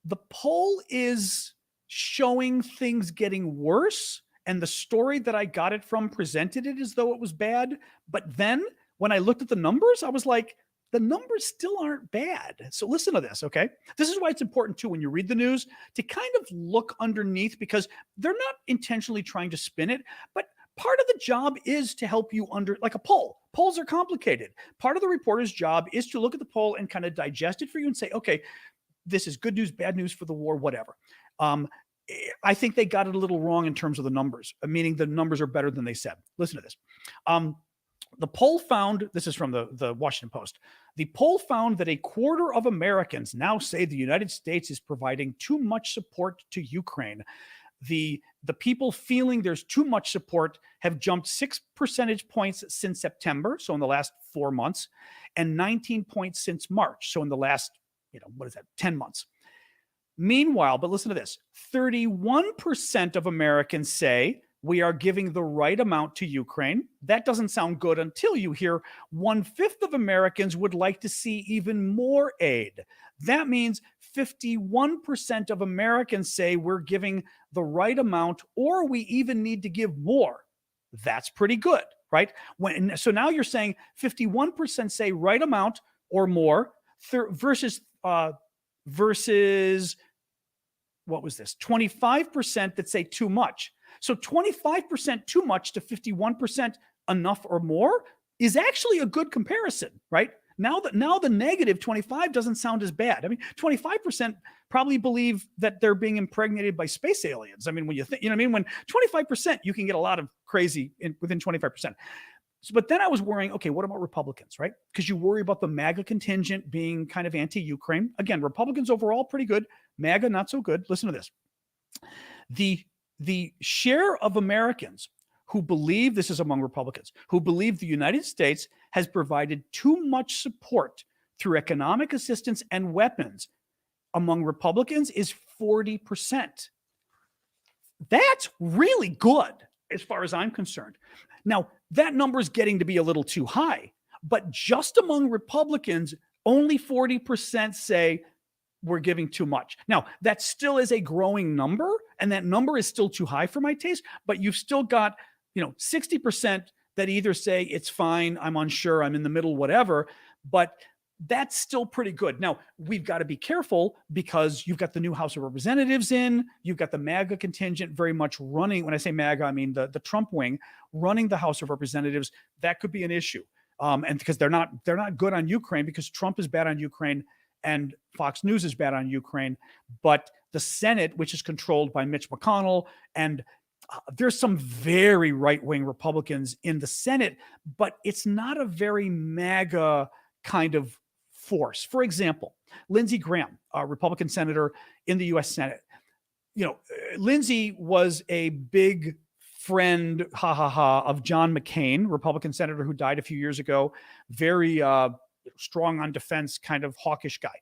The poll is showing things getting worse, and the story that I got it from presented it as though it was bad. But then when I looked at the numbers, I was like, the numbers still aren't bad. So listen to this, okay? This is why it's important, too, when you read the news, to kind of look underneath, because they're not intentionally trying to spin it, but part of the job is to help you like a poll. Polls are complicated. Part of the reporter's job is to look at the poll and kind of digest it for you and say, okay, this is good news, bad news for the war, whatever. I think they got it a little wrong in terms of the numbers, meaning the numbers are better than they said. Listen to this. The poll found, this is from the Washington Post, the poll found that a quarter of Americans now say the United States is providing too much support to Ukraine. The people feeling there's too much support have jumped 6 percentage points since September, so in the last 4 months, and 19 points since March, so in the last 10 months. Meanwhile, but listen to this, 31% of Americans say we are giving the right amount to Ukraine. That doesn't sound good until you hear 1/5 of Americans would like to see even more aid. That means 51% of Americans say we're giving the right amount, or we even need to give more. That's pretty good, right? So now you're saying 51% say right amount or more, versus what was this? 25% that say too much. So 25% too much to 51% enough or more is actually a good comparison, right? Now the negative 25 doesn't sound as bad. I mean, 25% probably believe that they're being impregnated by space aliens. I mean, when you think, when 25%, you can get a lot of crazy within 25%. But then I was worrying, okay, what about Republicans, right? Because you worry about the MAGA contingent being kind of anti-Ukraine. Again, Republicans overall pretty good. MAGA not so good. Listen to this. The share of Americans who believe, this is among Republicans, who believe the United States has provided too much support through economic assistance and weapons among Republicans is 40%. That's really good as far as I'm concerned. Now, that number is getting to be a little too high, but just among Republicans, only 40% say we're giving too much. Now, that still is a growing number, and that number is still too high for my taste, but you've still got, 60% that either say it's fine, I'm unsure, I'm in the middle, whatever, but That's still pretty good. Now, we've got to be careful because you've got the new House of Representatives in, you've got the MAGA contingent very much running. When I say MAGA, I mean the Trump wing running the House of Representatives. That could be an issue. And because they're not good on Ukraine, because Trump is bad on Ukraine and Fox News is bad on Ukraine. But the Senate, which is controlled by Mitch McConnell, and there's some very right-wing Republicans in the Senate, but it's not a very MAGA kind of force. For example, Lindsey Graham, a Republican senator in the U.S. Senate. Lindsey was a big friend, of John McCain, Republican senator who died a few years ago, very strong on defense, kind of hawkish guy.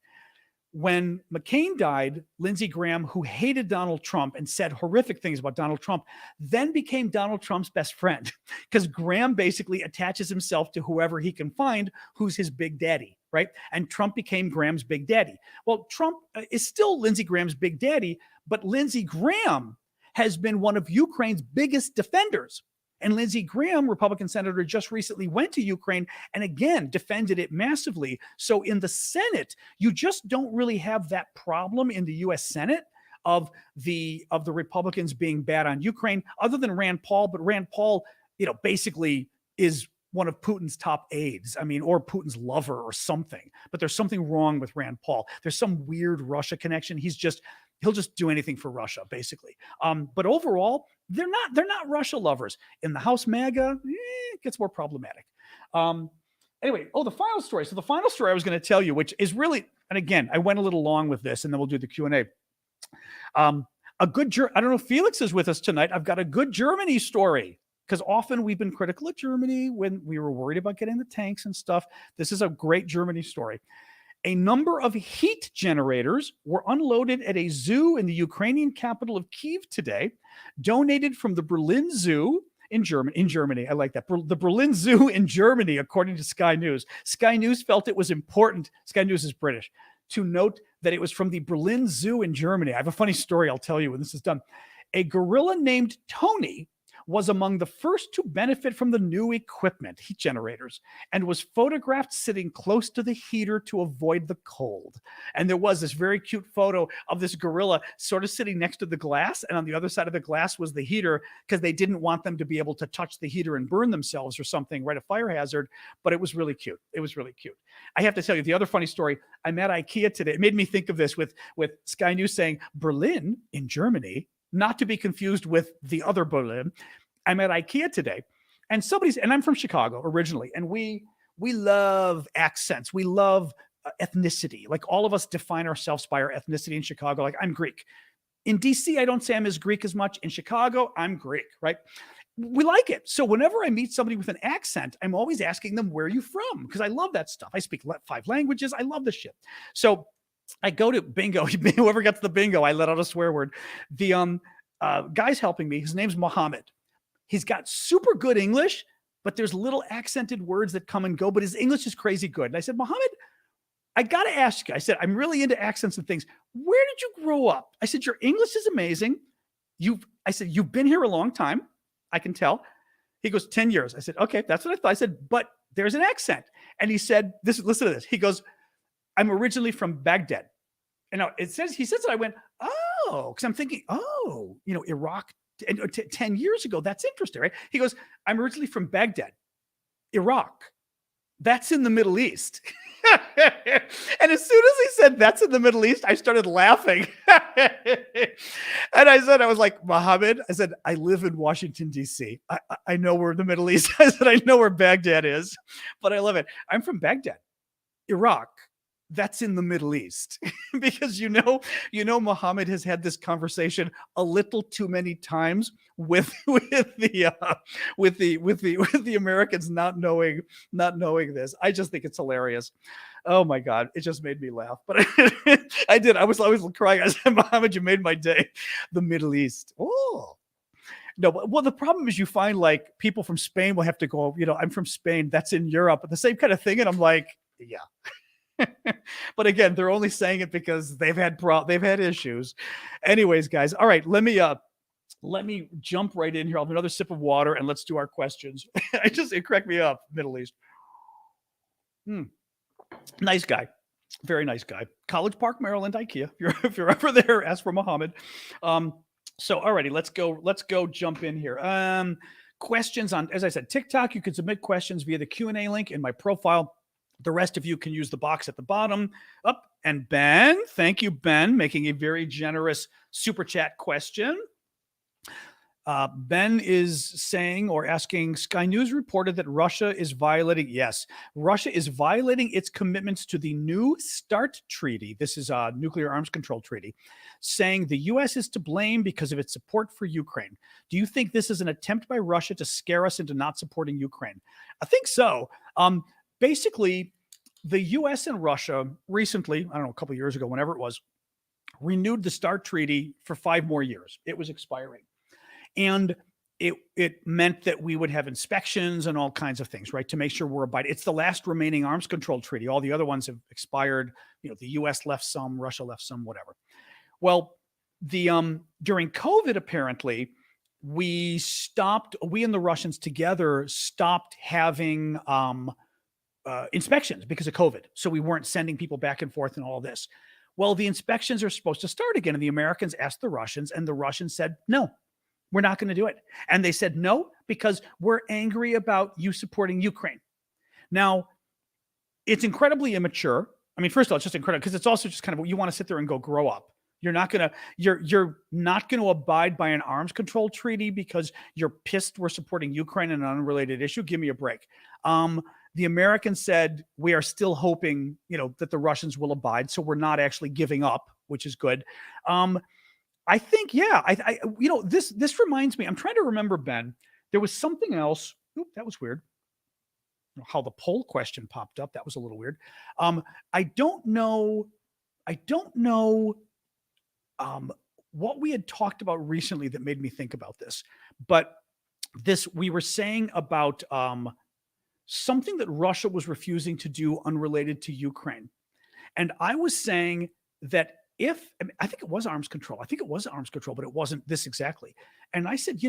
When McCain died, Lindsey Graham, who hated Donald Trump and said horrific things about Donald Trump, then became Donald Trump's best friend because Graham basically attaches himself to whoever he can find who's his big daddy, right? And Trump became Graham's big daddy. Well, Trump is still Lindsey Graham's big daddy, but Lindsey Graham has been one of Ukraine's biggest defenders. And Lindsey Graham, Republican senator, just recently went to Ukraine and again defended it massively. So in the Senate, you just don't really have that problem in the U.S. Senate of the Republicans being bad on Ukraine, other than Rand Paul. But Rand Paul, basically is one of Putin's top aides. I mean, or Putin's lover or something. But there's something wrong with Rand Paul. There's some weird Russia connection. He'll just do anything for Russia, basically. But overall, they're not Russia lovers. In the House MAGA, it gets more problematic. Anyway, the final story. So the final story I was going to tell you, which is really, and again, I went a little long with this, and then we'll do the Q&A. I don't know if Felix is with us tonight. I've got a good Germany story, because often we've been critical of Germany when we were worried about getting the tanks and stuff. This is a great Germany story. A number of heat generators were unloaded at a zoo in the Ukrainian capital of Kyiv today, donated from the Berlin Zoo in Germany. I like that. The Berlin Zoo in Germany, according to Sky News. Sky News felt it was important. Sky News is British. To note that it was from the Berlin Zoo in Germany. I have a funny story I'll tell you when this is done. A gorilla named Tony was among the first to benefit from the new equipment, heat generators, and was photographed sitting close to the heater to avoid the cold. And there was this very cute photo of this gorilla sort of sitting next to the glass, and on the other side of the glass was the heater, because they didn't want them to be able to touch the heater and burn themselves or something, right? A fire hazard. But it was really cute. It was really cute. I have to tell you, the other funny story, I'm at IKEA today. It made me think of this with Sky News saying Berlin in Germany, not to be confused with the other Berlin. I'm at IKEA today, and I'm from Chicago originally, and we love accents. We love ethnicity. Like, all of us define ourselves by our ethnicity in Chicago. Like, I'm Greek. In DC, I don't say I'm as Greek as much. In Chicago, I'm Greek, right? We like it. So whenever I meet somebody with an accent, I'm always asking them, where are you from? Because I love that stuff. I speak 5 languages. I love this shit. So I go to bingo. Whoever gets the bingo, I let out a swear word. The guy's helping me. His name's Mohammed. He's got super good English, but there's little accented words that come and go, but his English is crazy good. And I said, Mohammed, I got to ask you. I said, I'm really into accents and things. Where did you grow up? I said, your English is amazing. I said, you've been here a long time. I can tell. He goes, 10 years. I said, okay, that's what I thought. I said, but there's an accent. And he said, listen to this. He goes, I'm originally from Baghdad. And now he says that I went, oh, because I'm thinking, Iraq, 10 years ago. That's interesting, right? He goes, I'm originally from Baghdad, Iraq. That's in the Middle East. And as soon as he said that's in the Middle East, I started laughing. And I was like, Mohammed, I said, I live in Washington, D.C. I know where the Middle East. I said, I know where Baghdad is, but I love it. I'm from Baghdad, Iraq. That's in the Middle East. Because Mohammed has had this conversation a little too many times with the Americans not knowing this. I just think it's hilarious. Oh my God, it just made me laugh. But I did. I was crying. I said, Mohammed, you made my day. The Middle East. Oh. No, well, the problem is you find like people from Spain will have to go, I'm from Spain. That's in Europe. The same kind of thing. And I'm like, yeah. But again, they're only saying it because they've had issues. Anyways, guys, all right, let me jump right in here. I'll have another sip of water and let's do our questions. It cracked me up, Middle East. Nice guy. Very nice guy. College Park, Maryland, IKEA. If you're ever there, ask for Mohammed. So alrighty, let's go. Let's go jump in here. Questions on, as I said, TikTok. You can submit questions via the Q&A link in my profile. The rest of you can use the box at the bottom. Up and Ben, thank you, Ben, making a very generous super chat question. Ben is saying or asking, Sky News reported that Russia is violating, yes, Russia is violating its commitments to the New START treaty. This is a nuclear arms control treaty, saying the U.S. is to blame because of its support for Ukraine. Do you think this is an attempt by Russia to scare us into not supporting Ukraine? I think so. Basically, the U.S. and Russia recently, I don't know, a couple of years ago, whenever it was, renewed the START treaty for 5 more years. It was expiring. And it meant that we would have inspections and all kinds of things, right, to make sure we're abiding. It's the last remaining arms control treaty. All the other ones have expired. You know, the U.S. left some, Russia left some, whatever. Well, the during COVID, apparently, we and the Russians together stopped having inspections because of COVID. So we weren't sending people back and forth and all of this. Well, the inspections are supposed to start again. And the Americans asked the Russians, and the Russians said, no, we're not going to do it. And they said, no, because we're angry about you supporting Ukraine. Now, it's incredibly immature. I mean, first of all, it's just incredible because it's also just kind of, you want to sit there and go grow up. You're not going to abide by an arms control treaty because you're pissed we're supporting Ukraine in an unrelated issue. Give me a break. The Americans said, we are still hoping, that the Russians will abide. So we're not actually giving up, which is good. I think, yeah, this reminds me, I'm trying to remember, Ben, there was something else. Oop, that was weird. How the poll question popped up. That was a little weird. I don't know what we had talked about recently that made me think about this, but we were saying about something that Russia was refusing to do unrelated to Ukraine. And I was saying that I think it was arms control. I think it was arms control, but it wasn't this exactly. And I said,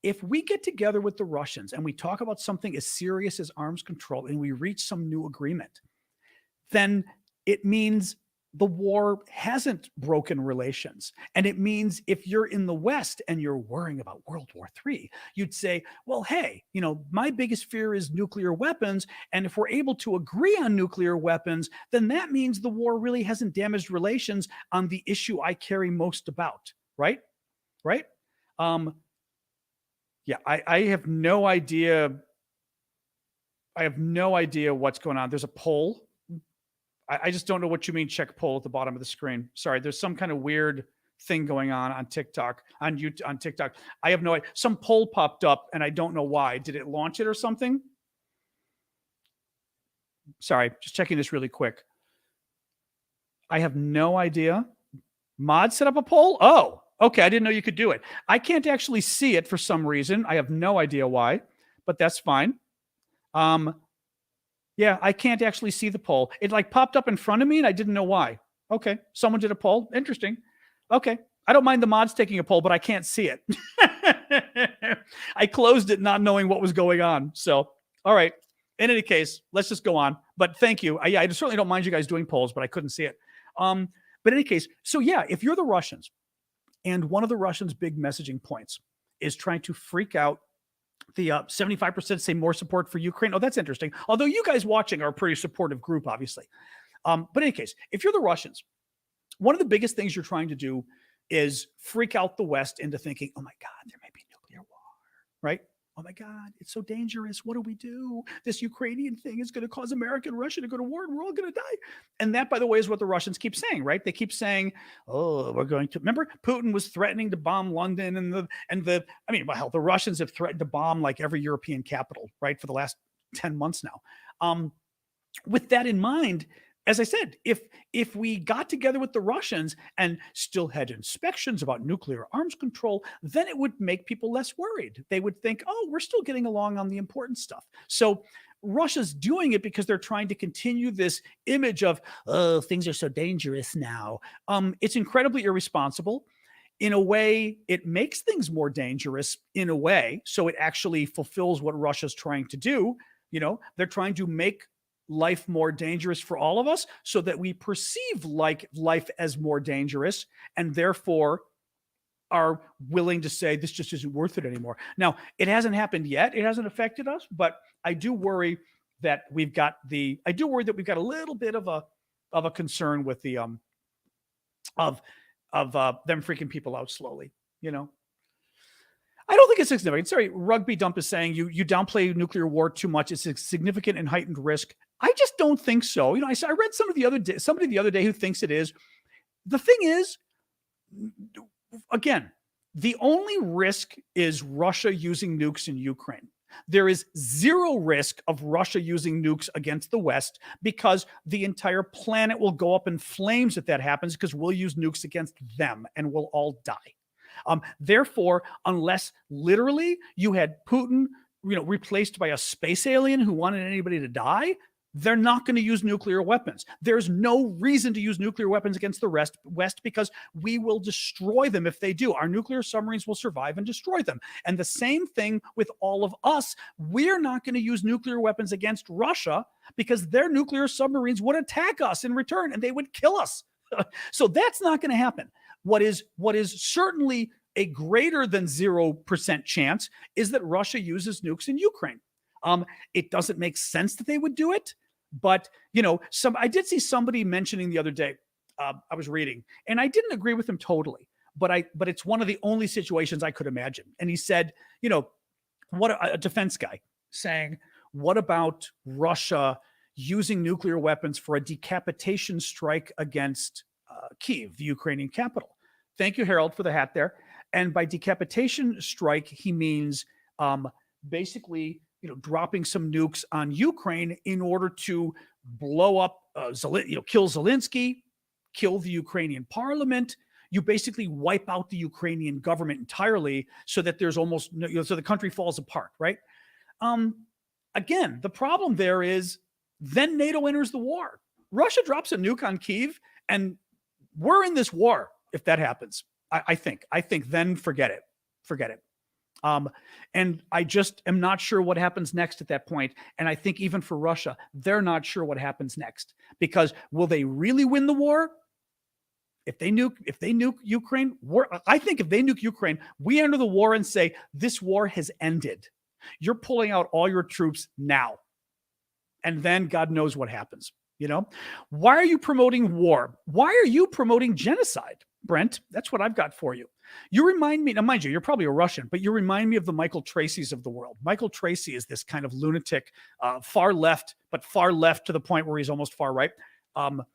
if we get together with the Russians and we talk about something as serious as arms control and we reach some new agreement, then it means the war hasn't broken relations. And it means if you're in the West and you're worrying about World War III, you'd say, well, hey, my biggest fear is nuclear weapons. And if we're able to agree on nuclear weapons, then that means the war really hasn't damaged relations on the issue I care most about. Right? Right? Yeah, I have no idea. I have no idea what's going on. There's a poll. I just don't know what you mean, check poll at the bottom of the screen. Sorry, there's some kind of weird thing going on TikTok, on TikTok. I have no idea. Some poll popped up and I don't know why. Did it launch it or something? Sorry, just checking this really quick. I have no idea. Mod set up a poll? Oh, okay. I didn't know you could do it. I can't actually see it for some reason. I have no idea why, but that's fine. Yeah, I can't actually see the poll. It popped up in front of me and I didn't know why. Okay, someone did a poll. Interesting. Okay, I don't mind the mods taking a poll, but I can't see it. I closed it not knowing what was going on. So, all right. In any case, let's just go on. But thank you. I certainly don't mind you guys doing polls, but I couldn't see it. But in any case, so yeah, if you're the Russians and one of the Russians' big messaging points is trying to freak out the 75% say more support for Ukraine. Oh, that's interesting. Although you guys watching are a pretty supportive group, obviously. But in any case, if you're the Russians, one of the biggest things you're trying to do is freak out the West into thinking, oh my God, there may be nuclear war, right? Oh my God, it's so dangerous. What do we do? This Ukrainian thing is going to cause America and Russia to go to war and we're all going to die. And that, by the way, is what the Russians keep saying, right? They keep saying, oh, we're going to, remember Putin was threatening to bomb London the Russians have threatened to bomb like every European capital, right? For the last 10 months now. With that in mind, as I said, if we got together with the Russians and still had inspections about nuclear arms control, then it would make people less worried. They would think, oh, we're still getting along on the important stuff. So Russia's doing it because they're trying to continue this image of, oh, things are so dangerous now. It's incredibly irresponsible. In a way, it makes things more dangerous in a way. So it actually fulfills what Russia's trying to do. They're trying to make life more dangerous for all of us so that we perceive like life as more dangerous and therefore are willing to say this just isn't worth it anymore. Now, it hasn't happened yet. It hasn't affected us, but I do worry that we've got a little bit of a concern with the of them freaking people out slowly, you know. I don't think it's significant. Sorry, Rugby Dump is saying you downplay nuclear war too much. It's a significant and heightened risk. I just don't think so. You know, I read somebody the other day who thinks it is. The thing is, again, the only risk is Russia using nukes in Ukraine. There is zero risk of Russia using nukes against the West because the entire planet will go up in flames if that happens because we'll use nukes against them and we'll all die. Therefore, unless literally you had Putin, replaced by a space alien who wanted anybody to die, they're not going to use nuclear weapons. There's no reason to use nuclear weapons against the West because we will destroy them if they do. Our nuclear submarines will survive and destroy them. And the same thing with all of us. We're not going to use nuclear weapons against Russia because their nuclear submarines would attack us in return and they would kill us. So that's not going to happen. What is certainly a greater than 0% chance is that Russia uses nukes in Ukraine. It doesn't make sense that they would do it, but I did see somebody mentioning the other day. I was reading, and I didn't agree with him totally, but it's one of the only situations I could imagine. And he said, what a defense guy saying, what about Russia using nuclear weapons for a decapitation strike against Kyiv, the Ukrainian capital? Thank you, Harold, for the hat there. And by decapitation strike, he means basically, dropping some nukes on Ukraine in order to blow up, kill Zelensky, kill the Ukrainian parliament. You basically wipe out the Ukrainian government entirely so that there's almost, so the country falls apart, right? Again, the problem there is then NATO enters the war. Russia drops a nuke on Kyiv and we're in this war if that happens. I think then forget it. And I just am not sure what happens next at that point. And I think even for Russia, they're not sure what happens next because will they really win the war? If they nuke Ukraine, I think if they nuke Ukraine, we enter the war and say, this war has ended. You're pulling out all your troops now. And then God knows what happens. Why are you promoting war? Why are you promoting genocide? Brent, that's what I've got for you. You remind me, now mind you, you're probably a Russian, but you remind me of the Michael Tracys of the world. Michael Tracy is this kind of lunatic, far left, but far left to the point where he's almost far right. I don't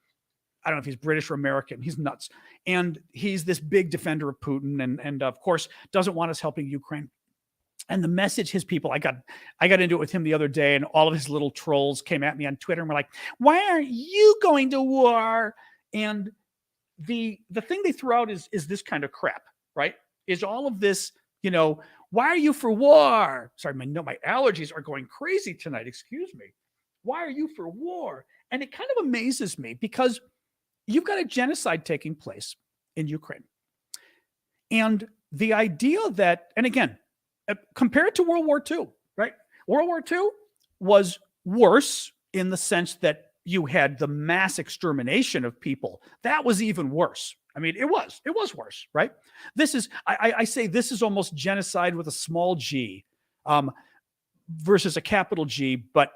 know if he's British or American. He's nuts. And he's this big defender of Putin and of course, doesn't want us helping Ukraine. And the message his people, I got into it with him the other day and all of his little trolls came at me on Twitter and were like, why aren't you going to war? And the thing they threw out is this kind of crap, right? Is all of this, why are you for war? Sorry, my allergies are going crazy tonight. Excuse me. Why are you for war? And it kind of amazes me because you've got a genocide taking place in Ukraine. And the idea that, and again, compare it to World War II, right? World War II was worse in the sense that you had the mass extermination of people. That was even worse. I mean, it was worse, right? This is, I say this is almost genocide with a small g versus a capital G, but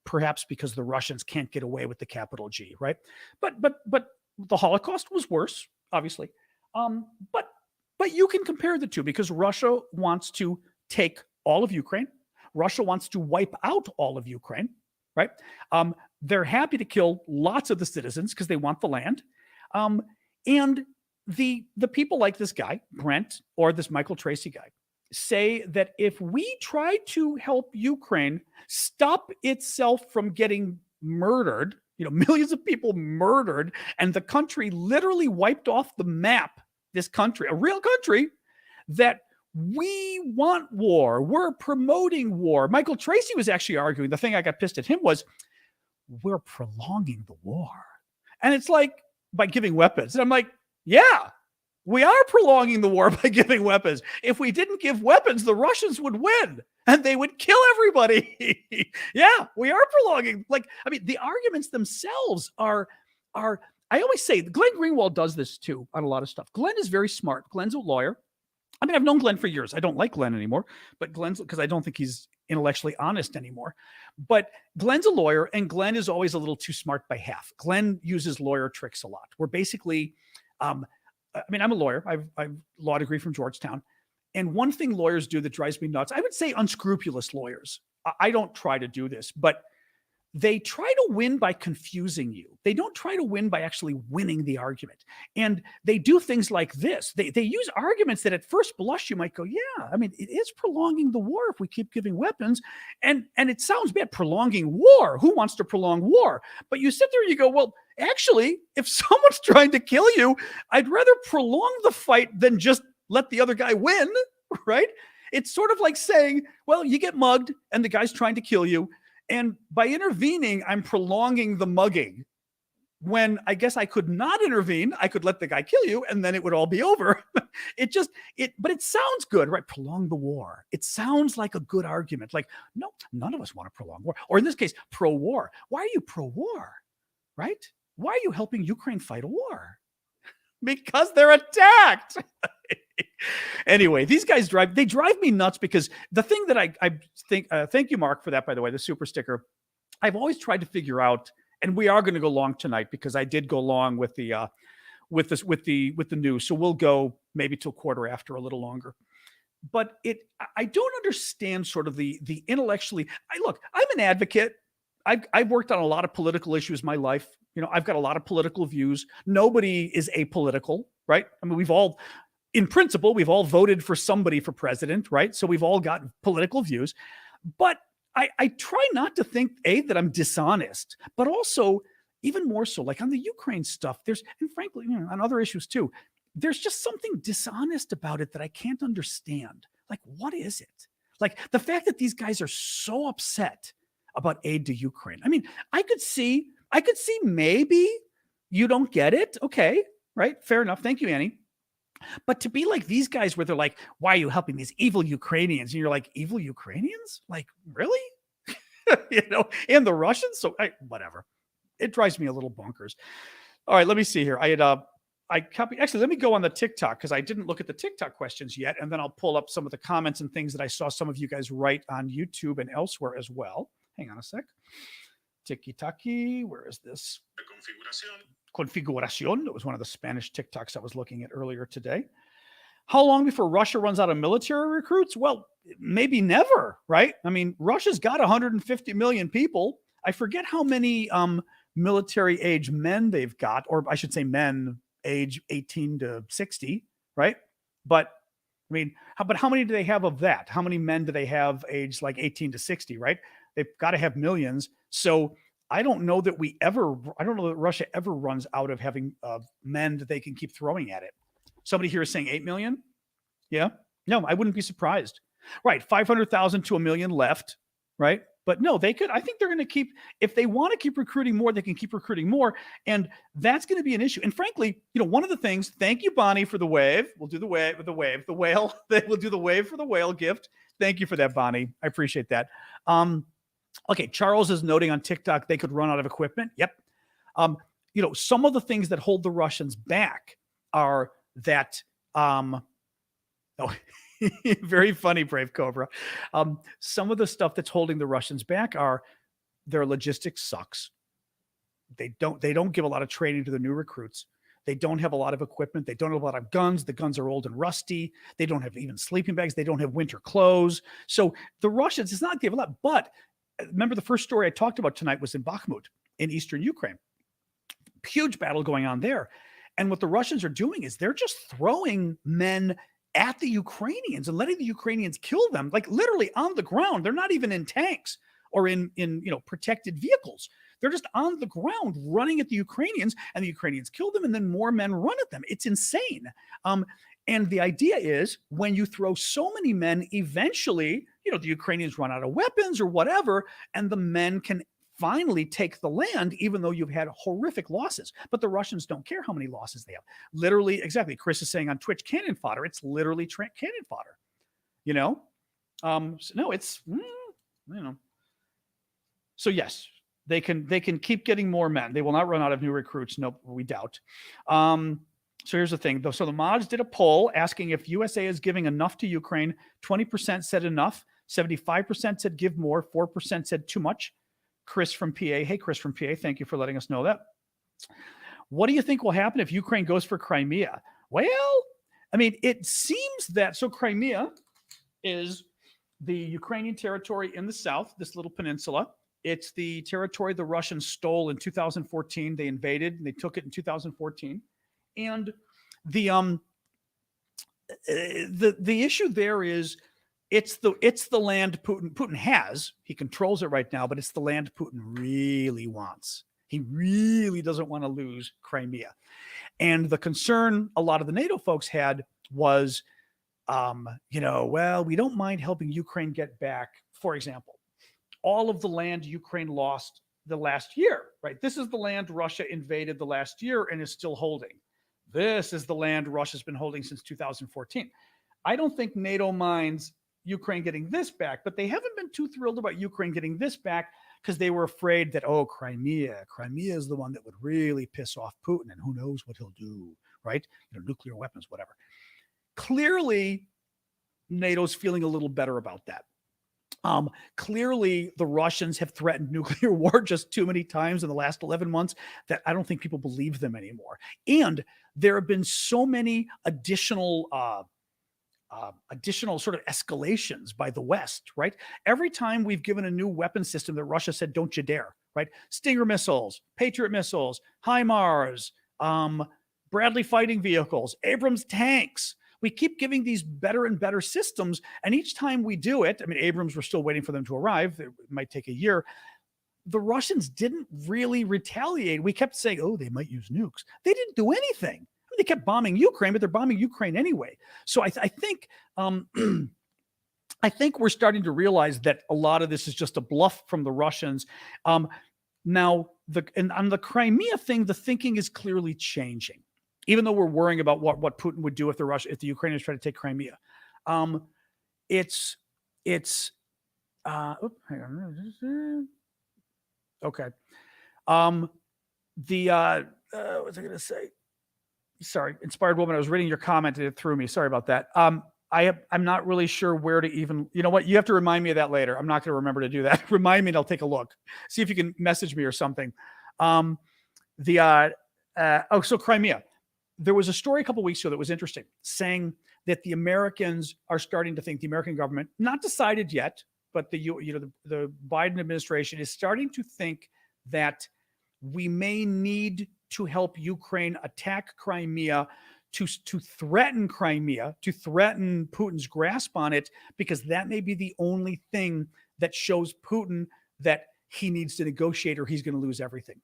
perhaps because the Russians can't get away with the capital G, right? But the Holocaust was worse, obviously. But you can compare the two because Russia wants to take all of Ukraine. Russia wants to wipe out all of Ukraine, right? They're happy to kill lots of the citizens because they want the land. And the people like this guy, Brent, or this Michael Tracy guy, say that if we try to help Ukraine stop itself from getting murdered, millions of people murdered, and the country literally wiped off the map, this country, a real country, that we want war. We're promoting war. Michael Tracy was actually arguing, the thing I got pissed at him was, we're prolonging the war. And it's like, by giving weapons. And I'm like, yeah, we are prolonging the war by giving weapons. If we didn't give weapons, the Russians would win. and they would kill everybody. Yeah, we are prolonging. Like, I mean, the arguments themselves are. I always say Glenn Greenwald does this too on a lot of stuff. Glenn is very smart. Glenn's a lawyer. I mean, I've known Glenn for years. I don't like Glenn anymore, but Glenn's because I don't think he's intellectually honest anymore. But Glenn's a lawyer, and Glenn is always a little too smart by half. Glenn uses lawyer tricks a lot. Where basically, I mean, I'm a lawyer. I've a law degree from Georgetown. And one thing lawyers do that drives me nuts, I would say unscrupulous lawyers. I don't try to do this, but they try to win by confusing you. They don't try to win by actually winning the argument. And they do things like this. They use arguments that at first blush you might go, yeah, I mean, it is prolonging the war if we keep giving weapons. And it sounds bad, prolonging war. Who wants to prolong war? But you sit there and you go, well, actually, if someone's trying to kill you, I'd rather prolong the fight than just let the other guy win, right? It's sort of like saying, well, you get mugged and the guy's trying to kill you. And by intervening, I'm prolonging the mugging. When I guess I could not intervene, I could let the guy kill you and then it would all be over. But it sounds good, right? Prolong the war. It sounds like a good argument. Like, no, none of us want to prolong war. Or in this case, pro-war. Why are you pro-war, right? Why are you helping Ukraine fight a war? Because they're attacked. Anyway, these guys drive me nuts because the thing that I think, thank you, Mark, for that, by the way, the super sticker. I've always tried to figure out, and we are going to go long tonight because I did go long with the news. So we'll go maybe till quarter after, a little longer. But I don't understand sort of the intellectually. I'm an advocate. I've worked on a lot of political issues in my life. You know, I've got a lot of political views. Nobody is apolitical, right? I mean, in principle, we've all voted for somebody for president, right? So we've all got political views. But I try not to think, that I'm dishonest, but also even more so, like on the Ukraine stuff, and frankly, on other issues too, there's just something dishonest about it that I can't understand. Like, what is it? Like the fact that these guys are so upset about aid to Ukraine. I mean, I could see maybe you don't get it. Okay, right? Fair enough. Thank you, Annie. But to be like these guys where they're like, why are you helping these evil Ukrainians? And you're like, evil Ukrainians? Like, really? And the Russians? So whatever. It drives me a little bonkers. All right, let me see here. Actually, let me go on the TikTok because I didn't look at the TikTok questions yet. And then I'll pull up some of the comments and things that I saw some of you guys write on YouTube and elsewhere as well. Hang on a sec. Tiki-taki, where is this? Configuración. That was one of the Spanish TikToks I was looking at earlier today. How long before Russia runs out of military recruits? Well, maybe never, right? I mean, Russia's got 150 million people. I forget how many military age men they've got, or I should say men age 18 to 60, right? But I mean, how many do they have of that? How many men do they have aged like 18 to 60, right? They've got to have millions. So I don't know that Russia ever runs out of having men that they can keep throwing at it. Somebody here is saying 8 million. Yeah. No, I wouldn't be surprised. Right. 500,000 to 1 million left. Right. But no, they could. I think they're going to keep, if they want to keep recruiting more, they can keep recruiting more. And that's going to be an issue. And frankly, one of the things, thank you, Bonnie, for the wave. We'll do the wave, the whale. We'll do the wave for the whale gift. Thank you for that, Bonnie. I appreciate that. Okay, Charles is noting on TikTok they could run out of equipment. Yep. Some of the things that hold the Russians back are that very funny, Brave Cobra. Some of the stuff that's holding the Russians back are their logistics sucks. They don't give a lot of training to the new recruits. They don't have a lot of equipment. They don't have a lot of guns. The guns are old and rusty. They don't have even sleeping bags. They don't have winter clothes. So the Russians, it's not give a lot, but remember the first story I talked about tonight was in Bakhmut in eastern Ukraine. Huge battle going on there. And what the Russians are doing is they're just throwing men at the Ukrainians and letting the Ukrainians kill them, like literally on the ground. They're not even in tanks or in protected vehicles. They're just on the ground running at the Ukrainians, and the Ukrainians kill them, and then more men run at them. It's insane. And the idea is when you throw so many men, eventually, the Ukrainians run out of weapons or whatever, and the men can finally take the land, even though you've had horrific losses. But the Russians don't care how many losses they have. Literally, exactly. Chris is saying on Twitch, cannon fodder. It's literally cannon fodder, No, it's you know. So yes, they can keep getting more men. They will not run out of new recruits. No, we doubt. So here's the thing. So the mods did a poll asking if USA is giving enough to Ukraine. 20% said enough. 75% said give more. 4% said too much. Chris from PA. Hey, Chris from PA. Thank you for letting us know that. What do you think will happen if Ukraine goes for Crimea? Well, I mean, it seems that so Crimea is the Ukrainian territory in the south, this little peninsula. It's the territory the Russians stole in 2014. They invaded and they took it in 2014. And the issue there is it's the land Putin has. He controls it right now, but it's the land Putin really wants. He really doesn't want to lose Crimea. And the concern a lot of the NATO folks had was, well, we don't mind helping Ukraine get back, for example, all of the land Ukraine lost the last year, right? This is the land Russia invaded the last year and is still holding. This is the land Russia's been holding since 2014. I don't think NATO minds Ukraine getting this back, but they haven't been too thrilled about Ukraine getting this back because they were afraid that, Crimea is the one that would really piss off Putin, and who knows what he'll do, right? Nuclear weapons, whatever. Clearly, NATO's feeling a little better about that. Clearly, the Russians have threatened nuclear war just too many times in the last 11 months that I don't think people believe them anymore. And there have been so many additional sort of escalations by the West, right? Every time we've given a new weapon system that Russia said, don't you dare, right? Stinger missiles, Patriot missiles, HIMARS, Bradley fighting vehicles, Abrams tanks. We keep giving these better and better systems. And each time we do it, I mean, Abrams, we're still waiting for them to arrive. It might take a year. The Russians didn't really retaliate. We kept saying, they might use nukes. They didn't do anything. They kept bombing Ukraine, but they're bombing Ukraine anyway. So I think I think we're starting to realize that a lot of this is just a bluff from the Russians. Now, on the Crimea thing, the thinking is clearly changing. Even though we're worrying about what Putin would do if the Ukrainians try to take Crimea, hang on. Okay. What was I going to say? Sorry, Inspired Woman. I was reading your comment and it threw me. Sorry about that. I'm not really sure where to even, you know what? You have to remind me of that later. I'm not going to remember to do that. Remind me and I'll take a look. See if you can message me or something. So Crimea. There was a story a couple of weeks ago that was interesting, saying that the Americans are starting to think, the American government, not decided yet, but the Biden administration is starting to think that we may need to help Ukraine attack Crimea, to threaten Crimea, to threaten Putin's grasp on it, because that may be the only thing that shows Putin that he needs to negotiate or he's going to lose everything.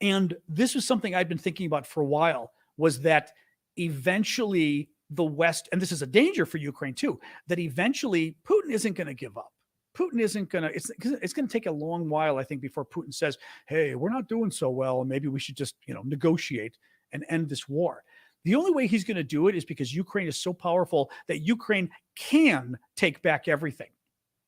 And this was something I'd been thinking about for a while, was that eventually the West, and this is a danger for Ukraine too, that eventually Putin isn't going to give up. Putin isn't going to, it's going to take a long while, I think, before Putin says, hey, we're not doing so well, and maybe we should just, negotiate and end this war. The only way he's going to do it is because Ukraine is so powerful that Ukraine can take back everything,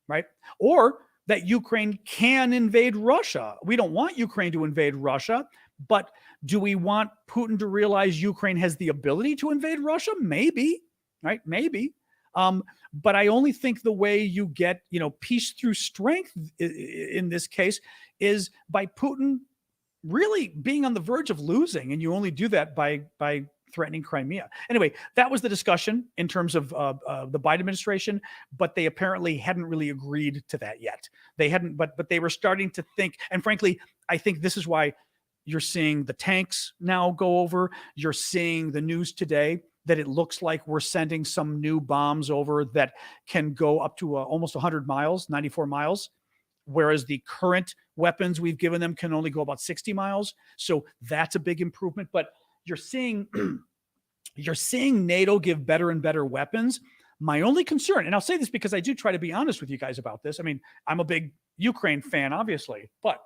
right? Or that Ukraine can invade Russia. We don't want Ukraine to invade Russia, but do we want Putin to realize Ukraine has the ability to invade Russia? Maybe, right? Maybe. But I only think the way you get, peace through strength in this case is by Putin really being on the verge of losing. And you only do that by threatening Crimea. Anyway, that was the discussion in terms of the Biden administration, but they apparently hadn't really agreed to that yet. They hadn't, but they were starting to think, and frankly, I think this is why you're seeing the tanks now go over. You're seeing the news today that it looks like we're sending some new bombs over that can go up to almost 100 miles, 94 miles, whereas the current weapons we've given them can only go about 60 miles. So that's a big improvement. But you're seeing NATO give better and better weapons. My only concern, and I'll say this because I do try to be honest with you guys about this. I mean, I'm a big Ukraine fan, obviously, but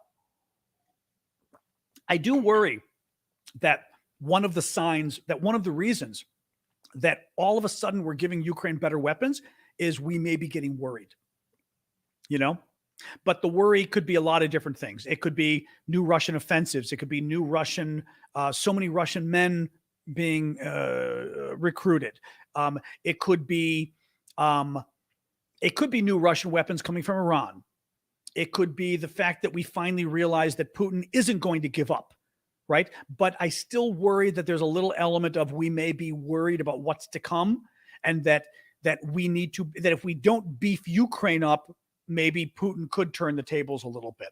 I do worry that one of the reasons that all of a sudden we're giving Ukraine better weapons is we may be getting worried, you know? But the worry could be a lot of different things. It could be new Russian offensives. It could be new Russian, so many Russian men being recruited. It could be, um, it could be new Russian weapons coming from Iran. It could be the fact that we finally realize that Putin isn't going to give up, right? But I still worry that there's a little element of we may be worried about what's to come, and that we need to, that if we don't beef Ukraine up, maybe Putin could turn the tables a little bit.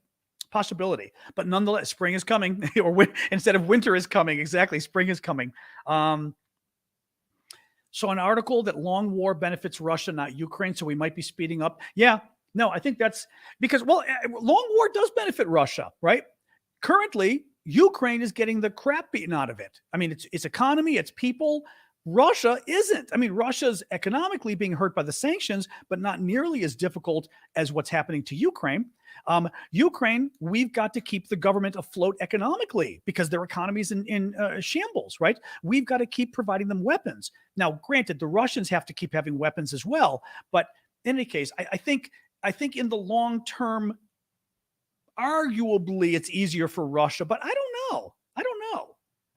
Possibility. But nonetheless, spring is coming, or instead of winter is coming. Exactly. Spring is coming. So an article that long war benefits Russia, not Ukraine. So we might be speeding up. Yeah. No, I think that's because, well, long war does benefit Russia, right? Currently, Ukraine is getting the crap beaten out of it. I mean, it's economy, it's people. Russia isn't. I mean, Russia's economically being hurt by the sanctions, but not nearly as difficult as what's happening to Ukraine. Ukraine, we've got to keep the government afloat economically because their economy is in shambles, right? We've got to keep providing them weapons. Now, granted, the Russians have to keep having weapons as well. But in any case, I think in the long term, arguably it's easier for Russia, but I don't know. I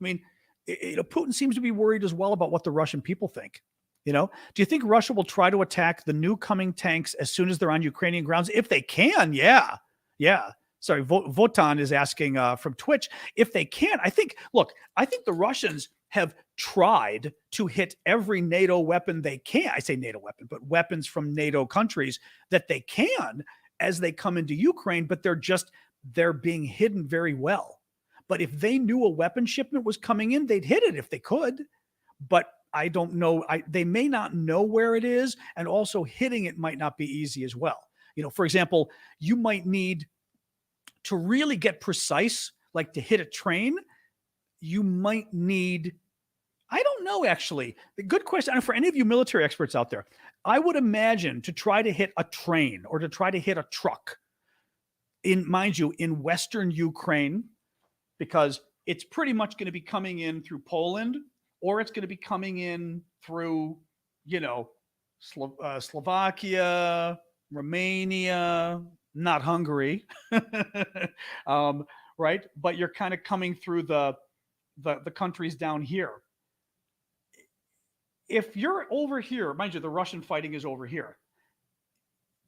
mean, Putin seems to be worried as well about what the Russian people think. Do you think Russia will try to attack the new coming tanks as soon as they're on Ukrainian grounds? If they can, yeah. Sorry, Votan is asking from Twitch. If they can, I think the Russians have tried to hit every NATO weapon they can. I say NATO weapon, but weapons from NATO countries that they can as they come into Ukraine, but they're being hidden very well. But if they knew a weapon shipment was coming in, they'd hit it if they could. But I don't know. They may not know where it is, and also hitting it might not be easy as well. For example, you might need to really get precise, like to hit a train. You might need, I don't know, actually. Good question. And for any of you military experts out there, I would imagine to try to hit a train or to try to hit a truck in Western Ukraine, because it's pretty much going to be coming in through Poland, or it's going to be coming in through, Slovakia, Romania, not Hungary, right? But you're kind of coming through the countries down here. If you're over here, mind you, the Russian fighting is over here.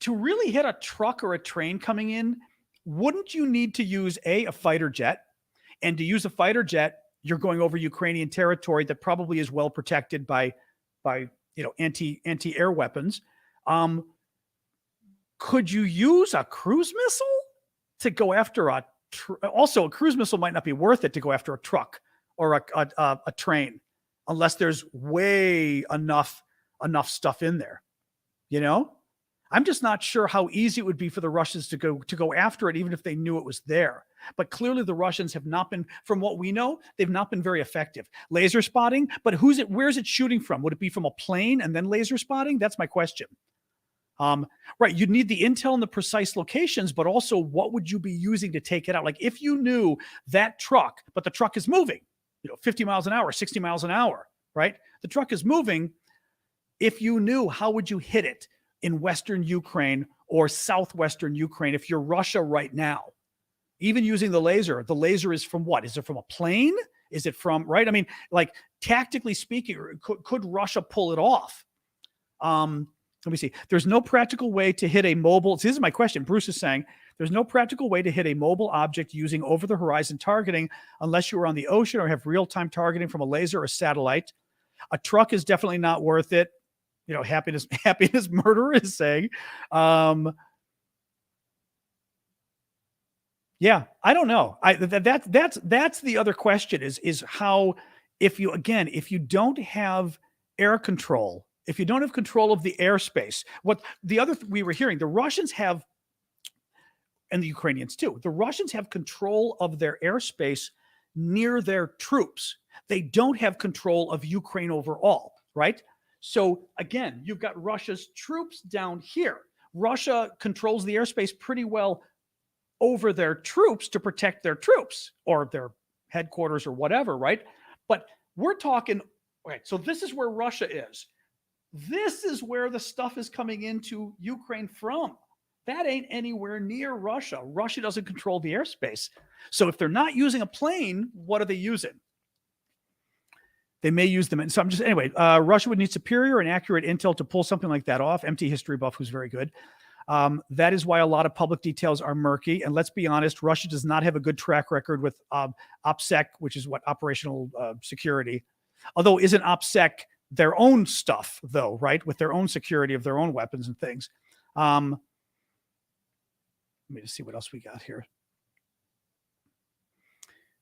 To really hit a truck or a train coming in, wouldn't you need to use a fighter jet? And to use a fighter jet, you're going over Ukrainian territory that probably is well protected by anti-air weapons. Could you use a cruise missile to go after also a cruise missile might not be worth it to go after a truck or a train, unless there's way enough stuff in there. I'm just not sure how easy it would be for the Russians to go after it, even if they knew it was there. But clearly the Russians have not been, from what we know, they've not been very effective. Laser spotting, but where's it shooting from? Would it be from a plane and then laser spotting? That's my question. Right, you'd need the intel and the precise locations, but also what would you be using to take it out? Like if you knew that truck, but the truck is moving, 50 miles an hour, 60 miles an hour, right? The truck is moving. If you knew, how would you hit it in Western Ukraine or Southwestern Ukraine if you're Russia right now? Even using the laser is from what? Is it from a plane? Is it from, right? I mean, like tactically speaking, could Russia pull it off? Let me see. There's no practical way to hit a mobile. This is my question. Bruce is saying there's no practical way to hit a mobile object using over-the-horizon targeting unless you are on the ocean or have real-time targeting from a laser or satellite. A truck is definitely not worth it. Happiness Murderer is saying. Yeah, I don't know. That's the other question is how, if you don't have air control, if you don't have control of the airspace, we were hearing, the Russians have, and the Ukrainians too, the Russians have control of their airspace near their troops. They don't have control of Ukraine overall, right? So again, you've got Russia's troops down here. Russia controls the airspace pretty well over their troops to protect their troops or their headquarters or whatever, right? But we're talking, okay, so this is where Russia is. This is where the stuff is coming into Ukraine from. That ain't anywhere near Russia. Russia doesn't control the airspace. So if they're not using a plane, what are they using? They may use them. And so I'm just, anyway, Russia would need superior and accurate intel to pull something like that off. MT History Buff, who's very good. That is why a lot of public details are murky. And let's be honest, Russia does not have a good track record with OPSEC, which is what operational security. Although isn't OPSEC their own stuff, though, right? With their own security of their own weapons and things. Let me just see what else we got here.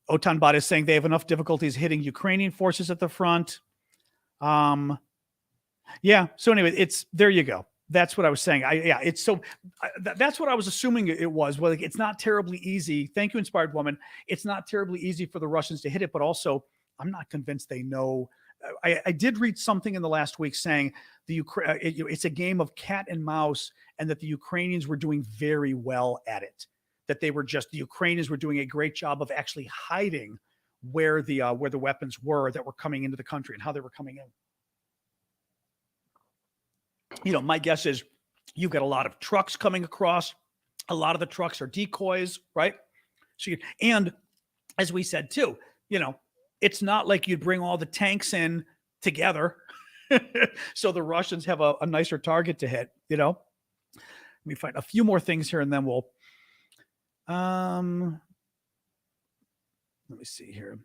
Otanbot is saying they have enough difficulties hitting Ukrainian forces at the front. Yeah. So anyway, there you go. That's what I was saying. That's what I was assuming it was. Well, like, it's not terribly easy. Thank you, Inspired Woman. It's not terribly easy for the Russians to hit it, but also I'm not convinced they know. I did read something in the last week saying it's a game of cat and mouse, and that the Ukrainians were doing very well at it. That the Ukrainians were doing a great job of actually hiding where the weapons were that were coming into the country and how they were coming in. My guess is you've got a lot of trucks coming across. A lot of the trucks are decoys, right? And as we said too, it's not like you'd bring all the tanks in together. So the Russians have a nicer target to hit, Let me find a few more things here and then we'll, let me see here.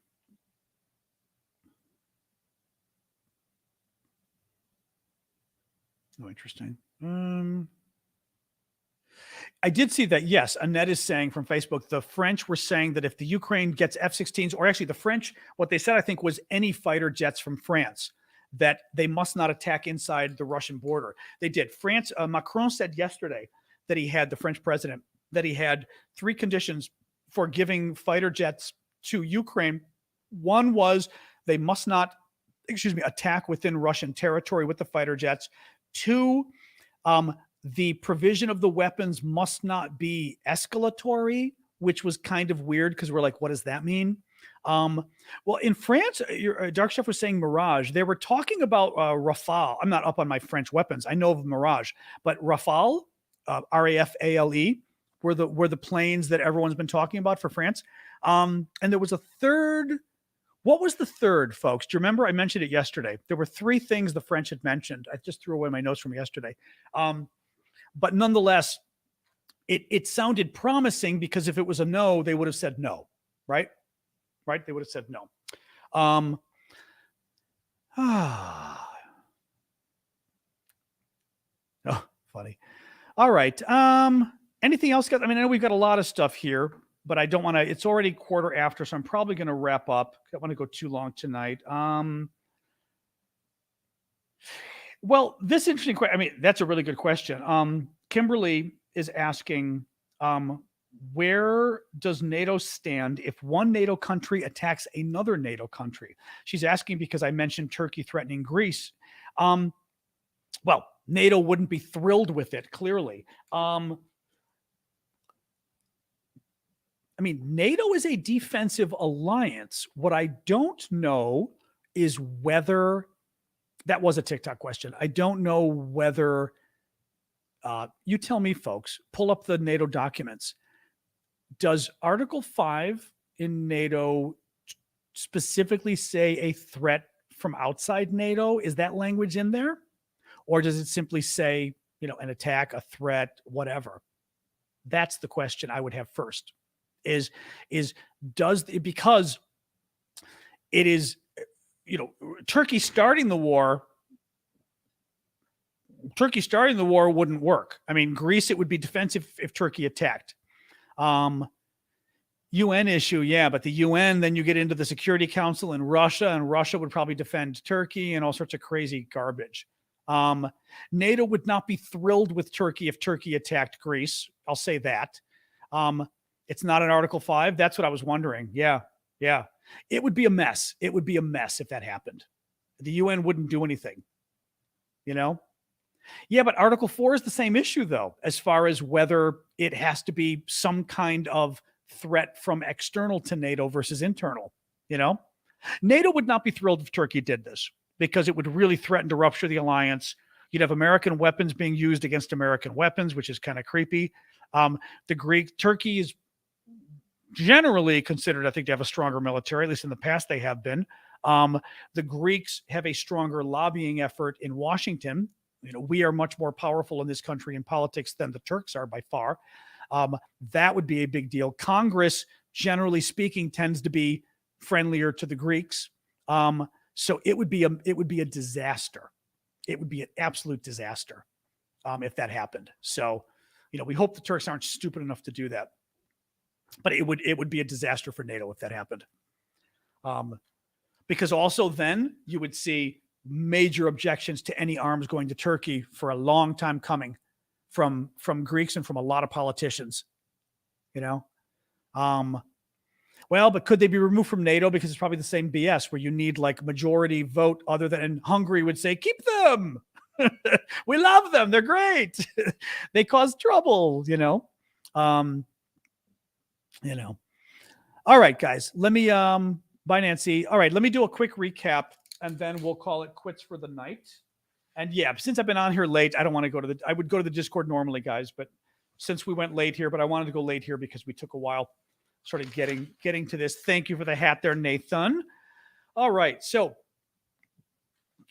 Oh, interesting. I did see that, yes, Annette is saying from Facebook, the French were saying that if the Ukraine gets F-16s, or actually the French, what they said, I think, was any fighter jets from France, that they must not attack inside the Russian border. They did. France, Macron said yesterday that the French president, that he had 3 conditions for giving fighter jets to Ukraine. One was they must not, attack within Russian territory with the fighter jets. 2, the provision of the weapons must not be escalatory, which was kind of weird because we're like, what does that mean? Well, in France, Dark Chef was saying Mirage. They were talking about Rafale. I'm not up on my French weapons. I know of Mirage, but Rafale, Rafale, were the planes that everyone's been talking about for France. And there was a third. What was the third, folks? Do you remember? I mentioned it yesterday. There were 3 things the French had mentioned. I just threw away my notes from yesterday. But nonetheless, it sounded promising because if it was a no, they would have said no, right? Right? They would have said no. Oh, funny. All right. Anything else? I know we've got a lot of stuff here, but I don't want to. It's already 1:15, so I'm probably going to wrap up. I don't want to go too long tonight. Well, this interesting question. That's a really good question. Kimberly is asking, where does NATO stand if one NATO country attacks another NATO country? She's asking because I mentioned Turkey threatening Greece. Well, NATO wouldn't be thrilled with it, clearly. NATO is a defensive alliance. What I don't know is whether that was a TikTok question. I don't know whether you tell me, folks, pull up the NATO documents. Does Article 5 in NATO specifically say a threat from outside NATO? Is that language in there? Or does it simply say, an attack, a threat, whatever? That's the question I would have first. Because it is, Turkey starting the war wouldn't work. Greece, it would be defensive if Turkey attacked. UN issue, yeah, but the UN, then you get into the Security Council in Russia, and Russia would probably defend Turkey and all sorts of crazy garbage. NATO would not be thrilled with Turkey if Turkey attacked Greece. I'll say that. It's not an Article 5. That's what I was wondering. Yeah. It would be a mess. It would be a mess if that happened. The UN wouldn't do anything, Yeah, but Article 4 is the same issue, though, as far as whether it has to be some kind of threat from external to NATO versus internal, NATO would not be thrilled if Turkey did this because it would really threaten to rupture the alliance. You'd have American weapons being used against American weapons, which is kind of creepy. Turkey is generally considered, I think, to have a stronger military, at least in the past they have been. The Greeks have a stronger lobbying effort in Washington. We are much more powerful in this country in politics than the Turks are by far. That would be a big deal. Congress, generally speaking, tends to be friendlier to the Greeks. So it would be a disaster. It would be an absolute disaster if that happened. So, we hope the Turks aren't stupid enough to do that. But it would be a disaster for NATO if that happened. Because also then you would see major objections to any arms going to Turkey for a long time coming from Greeks and from a lot of politicians. Well, but could they be removed from NATO? Because it's probably the same BS where you need like majority vote, other than Hungary would say, keep them. We love them. They're great. They cause trouble, All right, guys, let me, bye, Nancy. All right, let me do a quick recap and then we'll call it quits for the night. And yeah, since I've been on here late, I don't want to go to I would go to the Discord normally, guys, but since we went late here, but I wanted to go late here because we took a while sort of getting to this. Thank you for the hat there, Nathan. All right, so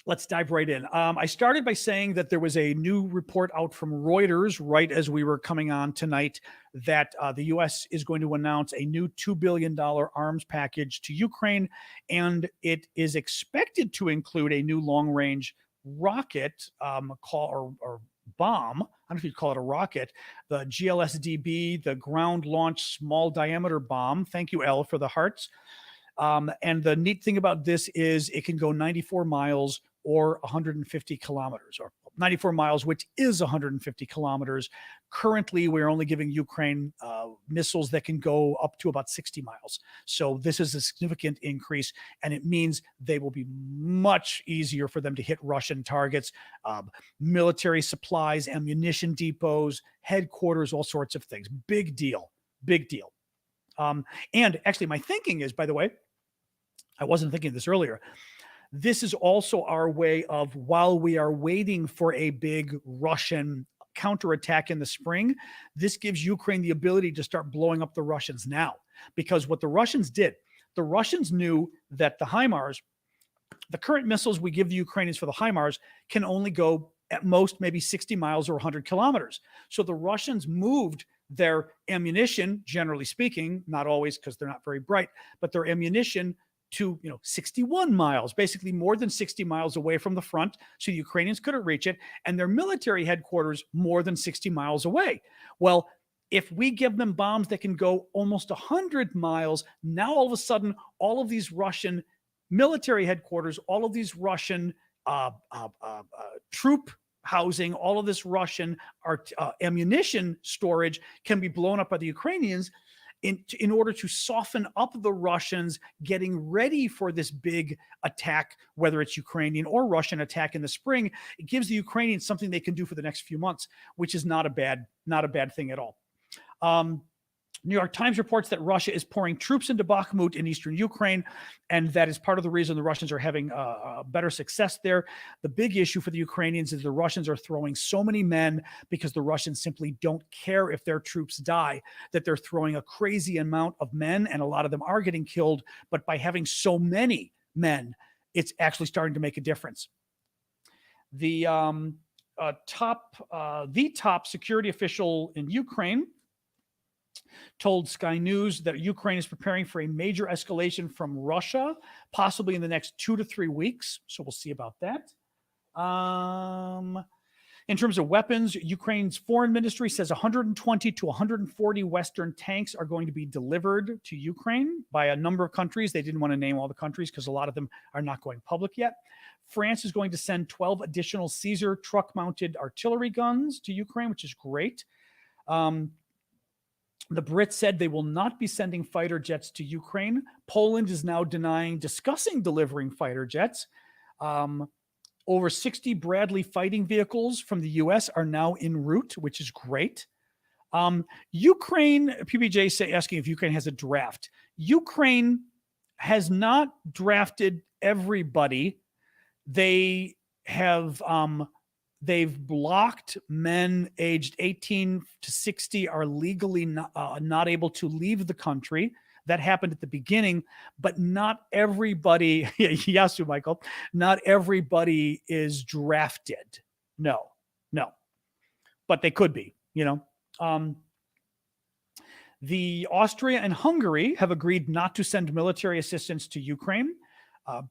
let's dive right in. I started by saying that there was a new report out from Reuters right as we were coming on tonight that the U.S. is going to announce a new $2 billion arms package to Ukraine, and it is expected to include a new long-range rocket or bomb. I don't know if you'd call it a rocket. The GLSDB, the ground-launched small-diameter bomb. Thank you, Elle, for the hearts. And the neat thing about this is it can go 94 miles or 150 kilometers, or 94 miles, which is 150 kilometers. Currently, we're only giving Ukraine missiles that can go up to about 60 miles. So this is a significant increase, and it means they will be much easier for them to hit Russian targets, military supplies, ammunition depots, headquarters, all sorts of things. Big deal, big deal. And actually, my thinking is, by the way, I wasn't thinking of this earlier, this is also our way of, while we are waiting for a big Russian counterattack in the spring, this gives Ukraine the ability to start blowing up the Russians now. Because what the Russians did, the Russians knew that the HIMARS, the current missiles we give the Ukrainians for the HIMARS, can only go at most maybe 60 miles or 100 kilometers. So the Russians moved their ammunition, generally speaking, not always because they're not very bright, but their ammunition to 61 miles, basically more than 60 miles away from the front, so the Ukrainians couldn't reach it, and their military headquarters more than 60 miles away. Well, if we give them bombs that can go almost 100 miles, now all of a sudden, all of these Russian military headquarters, all of these Russian troop housing, all of this Russian ammunition storage can be blown up by the Ukrainians in order to soften up the Russians getting ready for this big attack, whether it's Ukrainian or Russian attack in the spring. It gives the Ukrainians something they can do for the next few months, which is not a bad thing at all. New York Times reports that Russia is pouring troops into Bakhmut in eastern Ukraine, and that is part of the reason the Russians are having better success there. The big issue for the Ukrainians is the Russians are throwing so many men because the Russians simply don't care if their troops die, that they're throwing a crazy amount of men, and a lot of them are getting killed. But by having so many men, it's actually starting to make a difference. The top security official in Ukraine told Sky News that Ukraine is preparing for a major escalation from Russia, possibly in the next 2 to 3 weeks. So we'll see about that. In terms of weapons, Ukraine's foreign ministry says 120 to 140 Western tanks are going to be delivered to Ukraine by a number of countries. They didn't want to name all the countries because a lot of them are not going public yet. France is going to send 12 additional Caesar truck-mounted artillery guns to Ukraine, which is great. The Brits said they will not be sending fighter jets to Ukraine. Poland is now discussing delivering fighter jets. Over 60 Bradley fighting vehicles from the U.S. are now en route, which is great. Ukraine, PBJ asking if Ukraine has a draft. Ukraine has not drafted everybody they have they've blocked men aged 18 to 60 are legally not able to leave the country. That happened at the beginning, but not everybody, Yasu Michael, not everybody is drafted. No, no, but they could be, you know. The Austria and Hungary have agreed not to send military assistance to Ukraine.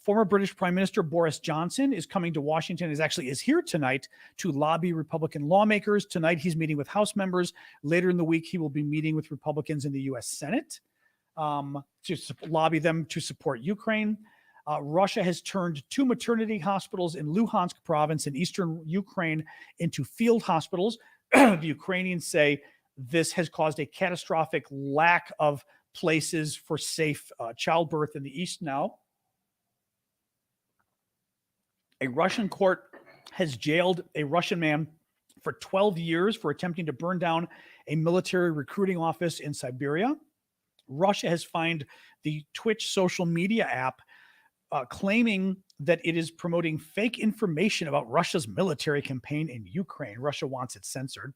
Former British Prime Minister Boris Johnson is coming to Washington, is here tonight to lobby Republican lawmakers. Tonight, he's meeting with House members. Later in the week, he will be meeting with Republicans in the U.S. Senate to lobby them to support Ukraine. Russia has turned 2 maternity hospitals in Luhansk province in eastern Ukraine into field hospitals. The Ukrainians say this has caused a catastrophic lack of places for safe childbirth in the east now. A Russian court has jailed a Russian man for 12 years for attempting to burn down a military recruiting office in Siberia. Russia has fined the Twitch social media app, claiming that it is promoting fake information about Russia's military campaign in Ukraine. Russia wants it censored.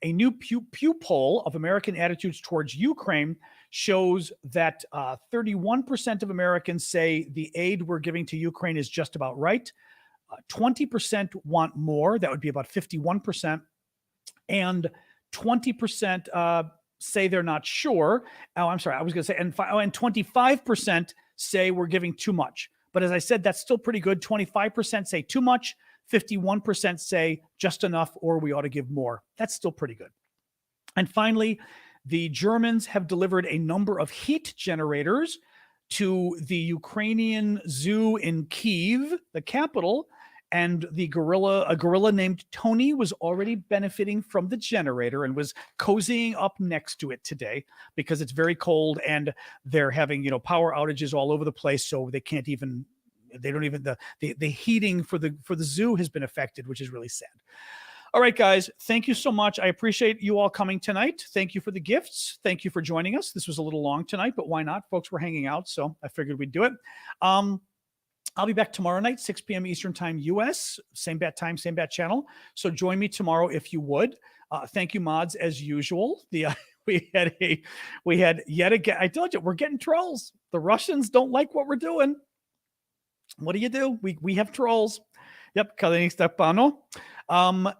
A new Pew poll of American attitudes towards Ukraine shows that 31% of Americans say the aid we're giving to Ukraine is just about right. 20% want more. That would be about 51%. And 20% say they're not sure. Oh, I'm sorry. I was going to say, and 25% say we're giving too much. But as I said, that's still pretty good. 25% say too much. 51% say just enough, or we ought to give more. That's still pretty good. And finally, the Germans have delivered a number of heat generators to the Ukrainian zoo in Kyiv, the capital, and a gorilla named Tony was already benefiting from the generator and was cozying up next to it today because it's very cold and they're having, power outages all over the place. So they can't even, the heating for the zoo has been affected, which is really sad. All right, guys, thank you so much. I appreciate you all coming tonight. Thank you for the gifts. Thank you for joining us. This was a little long tonight, but why not? Folks were hanging out, so I figured we'd do it. I'll be back tomorrow night, 6 p.m. Eastern Time, U.S. Same bat time, same bat channel. So join me tomorrow if you would. Thank you, mods, as usual. We had yet again. I told you we're getting trolls. The Russians don't like what we're doing. What do? We have trolls. Yep, Kalini Stepano.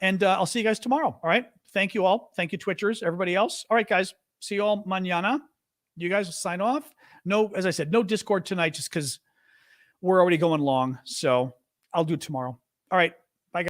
And I'll see you guys tomorrow. All right. Thank you all. Thank you, Twitchers, everybody else. All right, guys. See you all mañana. You guys will sign off. No, as I said, no Discord tonight just because we're already going long. So I'll do it tomorrow. All right.